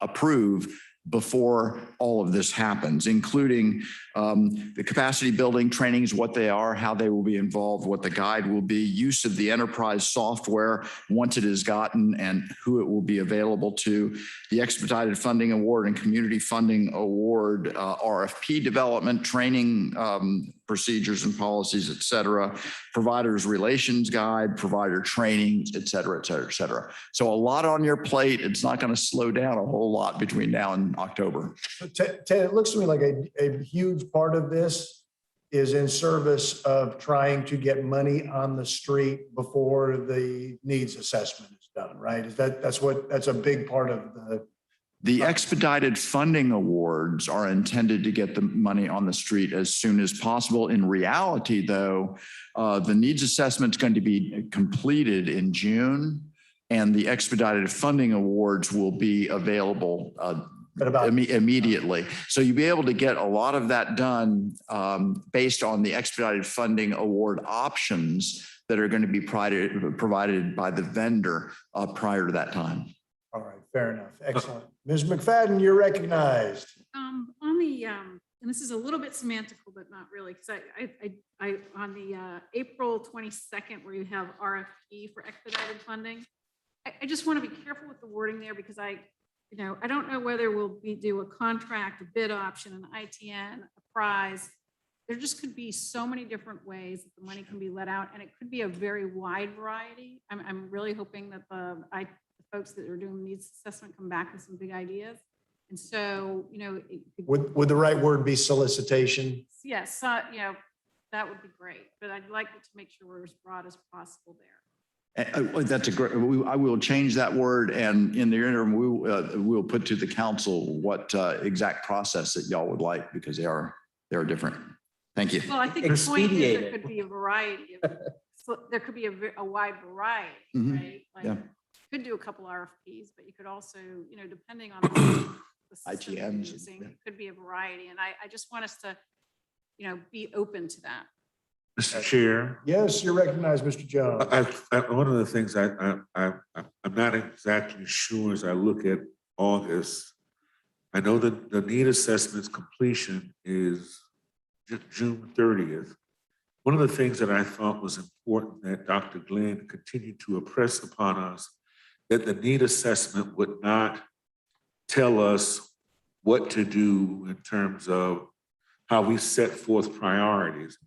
approve before all of this happens, including the capacity building trainings, what they are, how they will be involved, what the guide will be, use of the enterprise software once it is gotten, and who it will be available to, the expedited funding award and community funding award, RFP development, training procedures and policies, et cetera, providers relations guide, provider trainings, et cetera, et cetera, et cetera. So a lot on your plate. It's not going to slow down a whole lot between now and October. Ted, it looks to me like a huge part of this is in service of trying to get money on the street before the needs assessment is done, right? That's a big part of the expedited funding awards are intended to get the money on the street as soon as possible. In reality, though, the needs assessment is going to be completed in June, and the expedited funding awards will be available immediately. So you'll be able to get a lot of that done based on the expedited funding award options that are going to be provided by the vendor prior to that time. All right, fair enough. Excellent. Ms. McFadden, you're recognized. On the, and this is a little bit semantical, but not really, because I on the April 22nd, where you have RFP for expedited funding, I just want to be careful with the wording there, because I don't know whether we'll do a contract, a bid option, an ITN, a prize. There just could be so many different ways that the money can be let out, and it could be a very wide variety. I'm really hoping that the folks that are doing needs assessment come back with some big ideas. And so, Would the right word be solicitation? yes, that would be great, but I'd like to make sure we're as broad as possible there. That's a great, I will change that word, and in the interim, we'll put to the council what exact process that y'all would like, because they are different. Thank you. Well, I think the point is there could be a variety of, there could be a wide variety, right? Like, Yeah. you could do a couple RFPs, but you could also, depending on the system you're ITNs, using, it could be a variety. And I just want us to, be open to that. Mr. Chair. Yes, you're recognized, Mr. Jones. One of the things I'm not exactly sure as I look at August, I know that the need assessment's completion is June 30th. One of the things that I thought was important that Dr. Glenn continued to impress upon us, that the need assessment would not tell us what to do in terms of how we set forth priorities.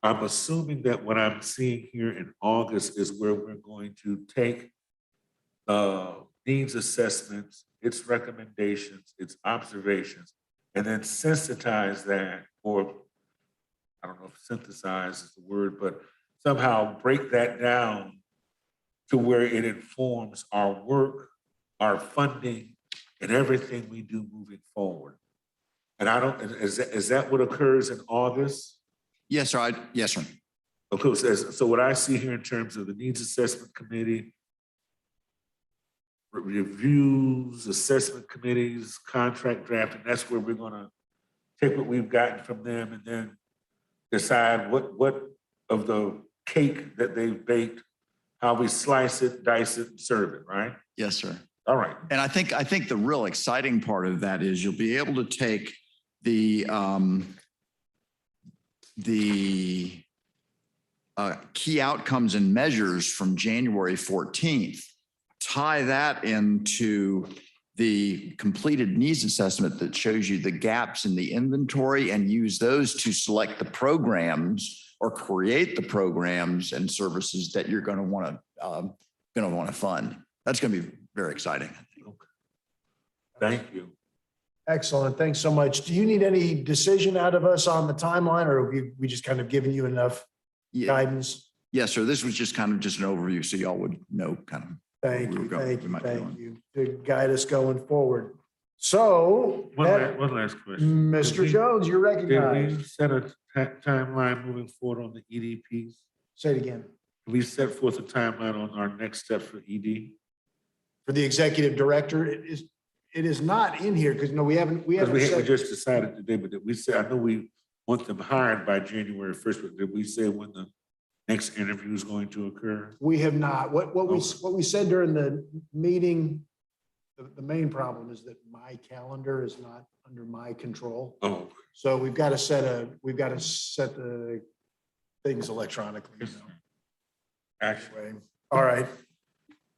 I'm assuming that what I'm seeing here in August is where we're going to take needs assessments, its recommendations, its observations, and then sensitize that, or I don't know if synthesize is the word, but somehow break that down to where it informs our work, our funding, and everything we do moving forward. And is that what occurs in August? Yes, sir. Yes, sir. Okay, so what I see here in terms of the needs assessment committee, reviews, assessment committees, contract drafting, that's where we're gonna take what we've gotten from them and then decide what of the cake that they've baked, how we slice it, dice it, and serve it, right? Yes, sir. All right. And I think the real exciting part of that is you'll be able to take the key outcomes and measures from January 14th, tie that into the completed needs assessment that shows you the gaps in the inventory, and use those to select the programs or create the programs and services that you're going to want to fund. That's going to be very exciting. Thank you. Excellent. Thanks so much. Do you need any decision out of us on the timeline, or have we just kind of given you enough guidance? Yes, sir. This was just kind of just an overview, so y'all would know kind of. Thank you, thank you to guide us going forward. So. One last question. Mr. Jones, you're recognized. Did we set a timeline moving forward on the EDPs? Say it again. Did we set forth a timeline on our next step for ED? For the executive director, it is not in here because we haven't. We just decided today, but did we say, I know we want them hired by January 1st, but did we say when the next interview is going to occur? We have not. What we said during the meeting, the main problem is that my calendar is not under my control. Oh, So we've got to set the things electronically. actually, All right.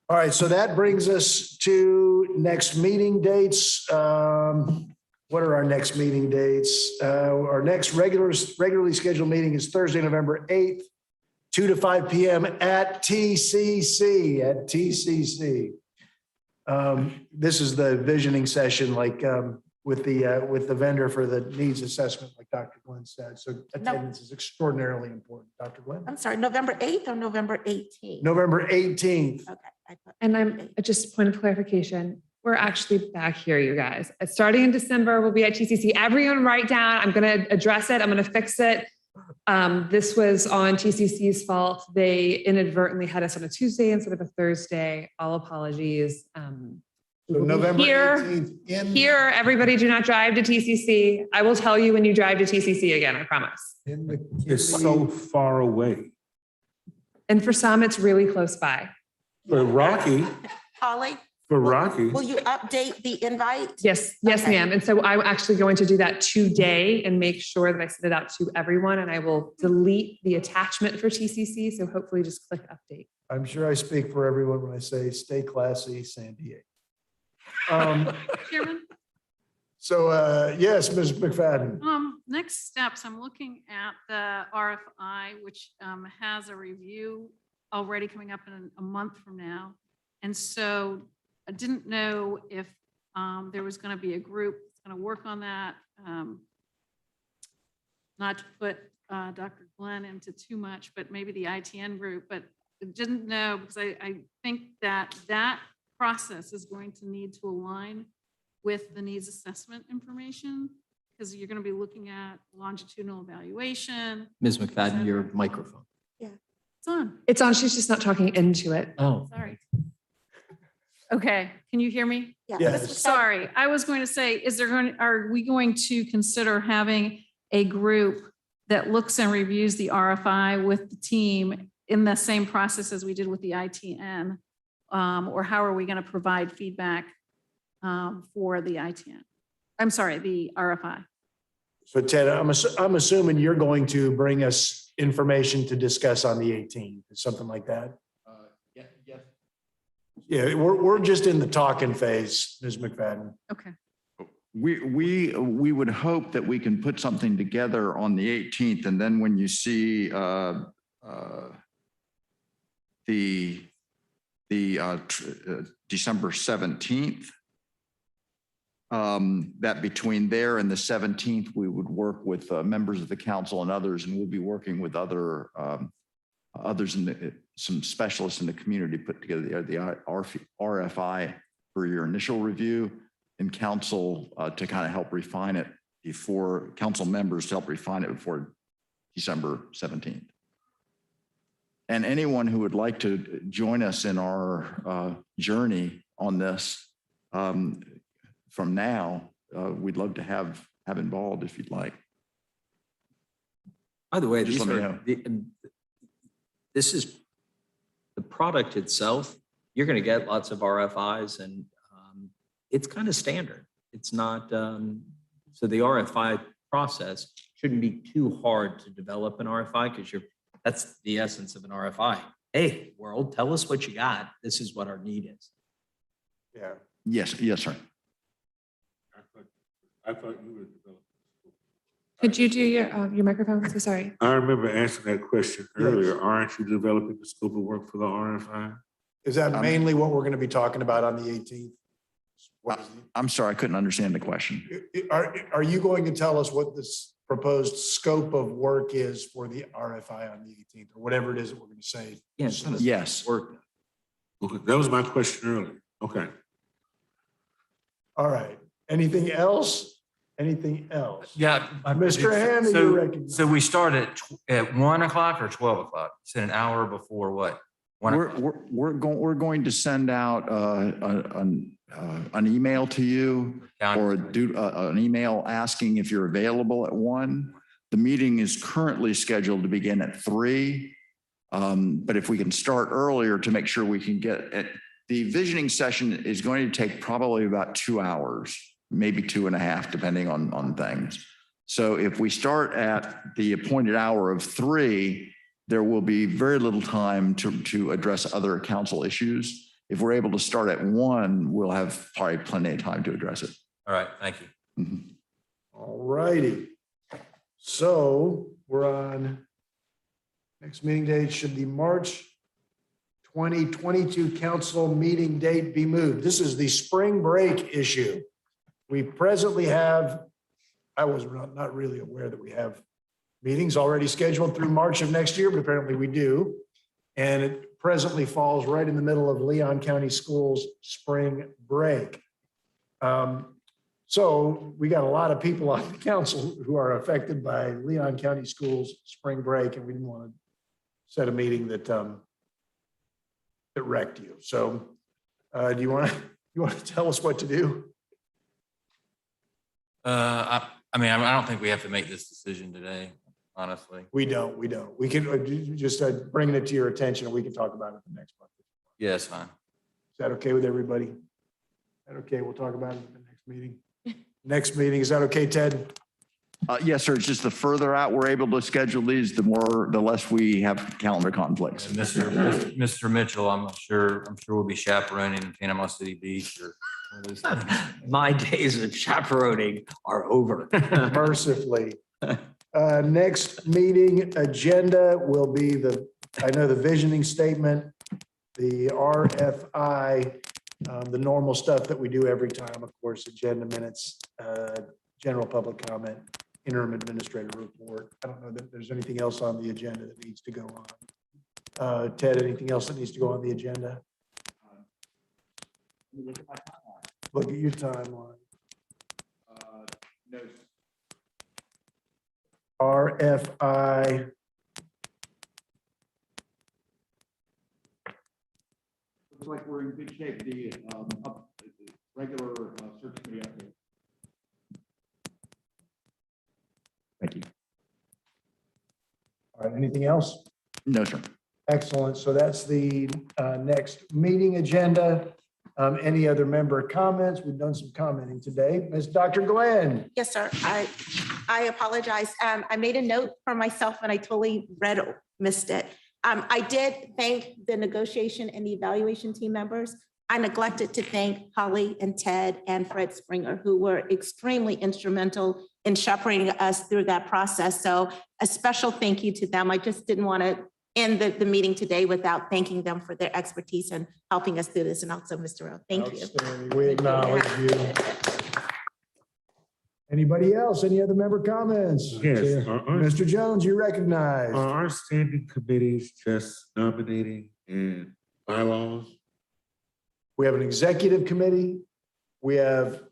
All right, so that brings us to next meeting dates. What are our next meeting dates? Our next regularly scheduled meeting is Thursday, November 8th, 2 to 5 p.m. at TCC, This is the visioning session, like with the vendor for the needs assessment, like Dr. Glenn said. So attendance is extraordinarily important. Dr. Glenn? I'm sorry, November 8th or November 18th? November 18th. Okay. And I'm just point of clarification. We're actually back here, you guys. Starting in December, we'll be at TCC. Everyone write down, I'm going to address it. I'm going to fix it. This was on TCC's fault. They inadvertently had us on a Tuesday instead of a Thursday. All apologies. So November 18th. Here, everybody do not drive to TCC. I will tell you when you drive to TCC again, I promise. it's so far away. And for some, it's really close by. For Rocky, Holly, will you update the invite? Yes, Okay. ma'am. And so I'm actually going to do that today and make sure that I send it out to everyone, and I will delete the attachment for TCC. So hopefully just click update. I'm sure I speak for everyone when I say stay classy, San Diego. Chairman? So yes, Ms. McFadden. Next steps, I'm looking at the RFI, which has a review already coming up in a month from now. And so I didn't know if there was going to be a group that's going to work on that. Not to put Dr. Glenn into too much, but maybe the ITN group, but I didn't know because I think that process is going to need to align with the needs assessment information, because you're going to be looking at longitudinal evaluation. Ms. McFadden, your microphone. It's on. It's on. She's just not talking into it. Oh. Sorry. Okay, can you hear me? Yes. Sorry, I was going to say, are we going to consider having a group that looks and reviews the RFI with the team in the same process as we did with the ITN? Or how are we going to provide feedback for the ITN? I'm sorry, the RFI. So Ted, I'm assuming you're going to bring us information to discuss on the 18th, something like that? Yeah. Yeah, we're just in the talking phase, Ms. McFadden. Okay. We would hope that we can put something together on the 18th, and then when you see the December 17th, that between there and the 17th, we would work with members of the council and others, and we'll be working with others some specialists in the community to put together the RFI for your initial review, and council to kind of help refine it before council members to help refine it before December 17th. And anyone who would like to join us in our journey on this from now, we'd love to have involved if you'd like. By the way, Just these let me are, know. this is the product itself. You're going to get lots of RFIs, and it's kind of standard. It's not, so the RFI process shouldn't be too hard to develop an RFI, because that's the essence of an RFI. Hey, world, tell us what you got. This is what our need is. Yeah. Yes, sir. I thought you were developing. Could you do your microphone? So sorry. I remember answering that question earlier. Aren't you developing the scope of work for the RFI? Is that mainly what we're going to be talking about on the 18th? I'm sorry, I couldn't understand the question. Are you going to tell us what this proposed scope of work is for the RFI on the 18th, or whatever it is that we're going to say? Yes. Work. Okay, that was my question earlier. Okay. All right. Anything else? Anything else? Yeah. Mr. Hanna, you're recognized. So we start at 1 o'clock or 12 o'clock? You said an hour before what? We're going to send out an email to you, or an email asking if you're available at 1. The meeting is currently scheduled to begin at 3. But if we can start earlier to make sure we can get it, the visioning session is going to take probably about 2 hours, maybe 2.5, depending on things. So if we start at the appointed hour of 3, there will be very little time to address other council issues. If we're able to start at 1, we'll have probably plenty of time to address it. All right, thank you. All righty. So we're on, next meeting date should be March 2022 council meeting date be moved. This is the spring break issue. We presently have, I was not really aware that we have meetings already scheduled through March of next year, but apparently we do. And it presently falls right in the middle of Leon County Schools spring break. So we got a lot of people on the council who are affected by Leon County Schools spring break, and we didn't want to set a meeting that that wrecked you. So do you want to tell us what to do? I mean, I don't think we have to make this decision today, honestly. We don't. We can just bringing it to your attention, and we can talk about it the next month. Yeah, it's fine. Is that okay with everybody? Is that okay? We'll talk about it at the next meeting. Next meeting, is that okay, Ted? Yes, sir. It's just the further out we're able to schedule these, the less we have calendar conflicts. And Mr. Mitchell, I'm sure we'll be chaperoning in Panama City Beach or one of those things. My days of chaperoning are over. Mercifully. Next meeting agenda will be the visioning statement, the RFI, the normal stuff that we do every time, of course, agenda minutes, general public comment, interim administrator report. I don't know that there's anything else on the agenda that needs to go on. Ted, anything else that needs to go on the agenda? Look at your timeline. No. RFI. Looks like we're in good shape. The regular search committee update. Thank you. All right, anything else? No, sir. Excellent. So that's the next meeting agenda. Any other member comments? We've done some commenting today. Ms. Dr. Glenn. Yes, sir. I apologize. I made a note for myself and I totally missed it. I did thank the negotiation and the evaluation team members. I neglected to thank Holly and Ted and Fred Springer, who were extremely instrumental in shepherding us through that process. So a special thank you to them. I just didn't want to end the meeting today without thanking them for their expertise and helping us through this. And also, Mr. Rowe, thank you. We acknowledge you. Anybody else? Any other member comments? Yes. Mr. Jones, you recognize. Are our standing committees just nominating and bylaws? We have an executive committee. We have,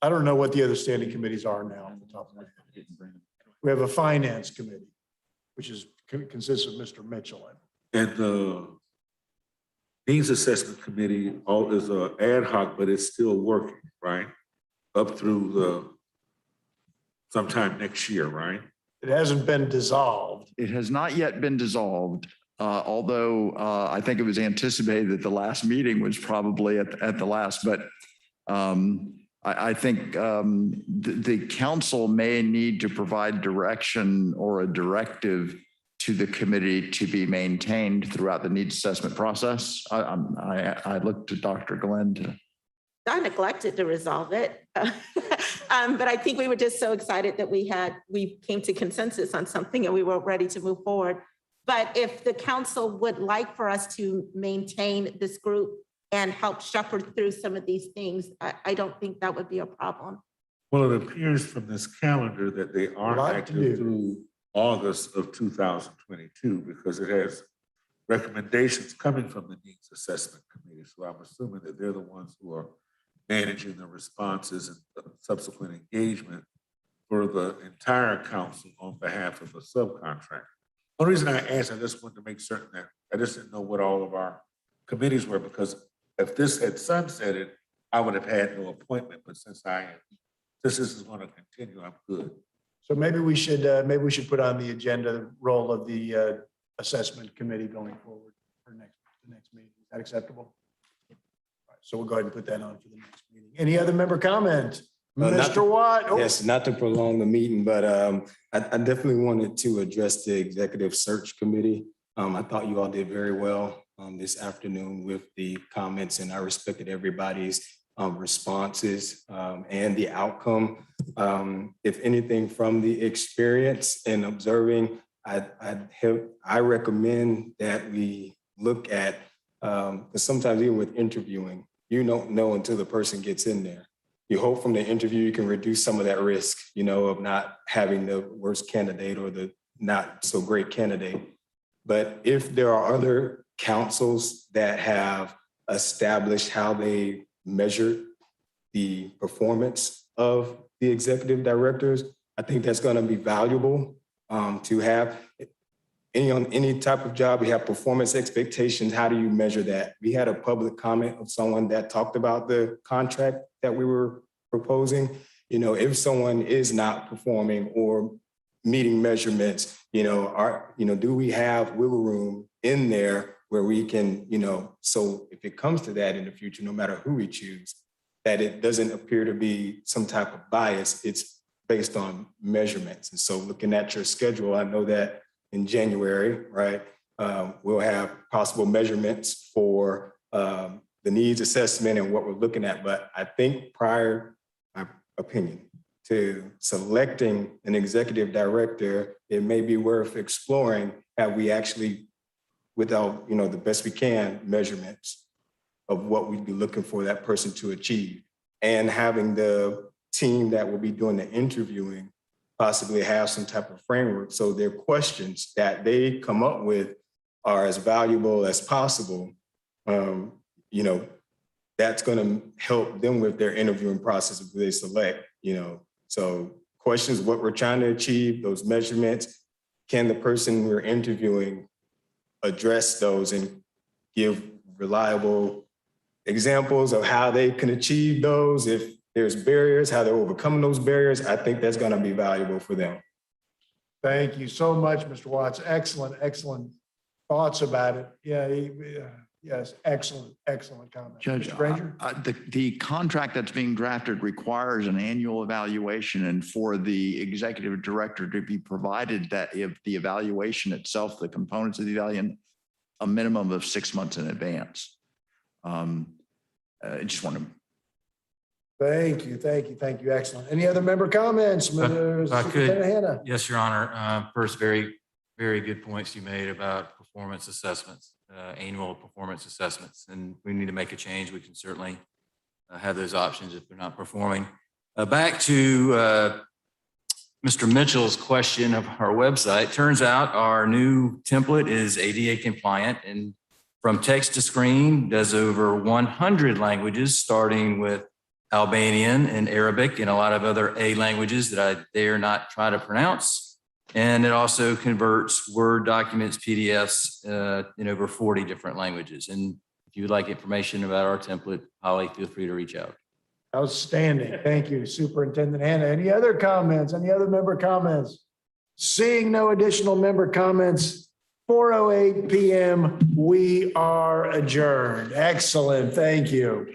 I don't know what the other standing committees are now off the top of my head. We have a finance committee, which consists of Mr. Mitchell. And the needs assessment committee is ad hoc, but it's still working, right? Up through sometime next year, right? It hasn't been dissolved. It has not yet been dissolved, although I think it was anticipated that the last meeting was probably at the last, but I think the council may need to provide direction or a directive to the committee to be maintained throughout the needs assessment process. I looked to Dr. Glenn to. I neglected to resolve it. But I think we were just so excited that we came to consensus on something and we were ready to move forward. But if the council would like for us to maintain this group and help shepherd through some of these things, I don't think that would be a problem. Well, it appears from this calendar that they are active through August of 2022 because it has recommendations coming from the needs assessment committee. So I'm assuming that they're the ones who are managing the responses and subsequent engagement for the entire council on behalf of the subcontractor. One reason I asked, I just wanted to make certain that I just didn't know what all of our committees were, because if this had sunsetted, I would have had no appointment. But since this is going to continue, I'm good. So maybe we should put on the agenda the role of the assessment committee going forward for the next meeting. Is that acceptable? All right, so we'll go ahead and put that on for the next meeting. Any other member comment? Mr. Watt? Oh, Yes, not to prolong the meeting, but I definitely wanted to address the executive search committee. I thought you all did very well this afternoon with the comments, and I respected everybody's responses and the outcome. If anything, from the experience and observing, I recommend that we look at, because sometimes even with interviewing, you don't know until the person gets in there. You hope from the interview you can reduce some of that risk, of not having the worst candidate or the not so great candidate. But if there are other councils that have established how they measure the performance of the executive directors, I think that's going to be valuable to have. On any type of job, we have performance expectations. How do you measure that? We had a public comment of someone that talked about the contract that we were proposing. If someone is not performing or meeting measurements, do we have wiggle room in there where we can, so if it comes to that in the future, no matter who we choose, that it doesn't appear to be some type of bias, it's based on measurements. And so looking at your schedule, I know that in January, right, we'll have possible measurements for the needs assessment and what we're looking at. But I think my opinion, to selecting an executive director, it may be worth exploring, have we actually, without, the best we can, measurements of what we'd be looking for that person to achieve, and having the team that will be doing the interviewing possibly have some type of framework so their questions that they come up with are as valuable as possible. That's going to help them with their interviewing process if they select, So questions, what we're trying to achieve, those measurements, can the person we're interviewing address those and give reliable examples of how they can achieve those? If there's barriers, how they're overcoming those barriers, I think that's going to be valuable for them. thank you so much, Mr. Watts. Excellent thoughts about it. Yeah, yes, excellent comment. Judge, Mr. Granger? the contract that's being drafted requires an annual evaluation, and for the executive director to be provided that if the evaluation itself, the components of the evaluation, a minimum of 6 months in advance. I just want to. Thank you. Excellent. Any other member comments? If I Superintendent Hannah? could, yes, Your Honor. First, very, very good points you made about performance assessments, annual performance assessments. And we need to make a change. We can certainly have those options if they're not performing. Back to Mr. Mitchell's question of our website. Turns out our new template is ADA compliant and from text to screen does over 100 languages, starting with Albanian and Arabic and a lot of other A languages that I dare not try to pronounce. And it also converts Word documents, PDFs in over 40 different languages. And if you would like information about our template, Holly, feel free to reach out. Outstanding. Thank you, Superintendent Hannah. Any other comments? Any other member comments? Seeing no additional member comments, 4:08 p.m., we are adjourned. Excellent. Thank you.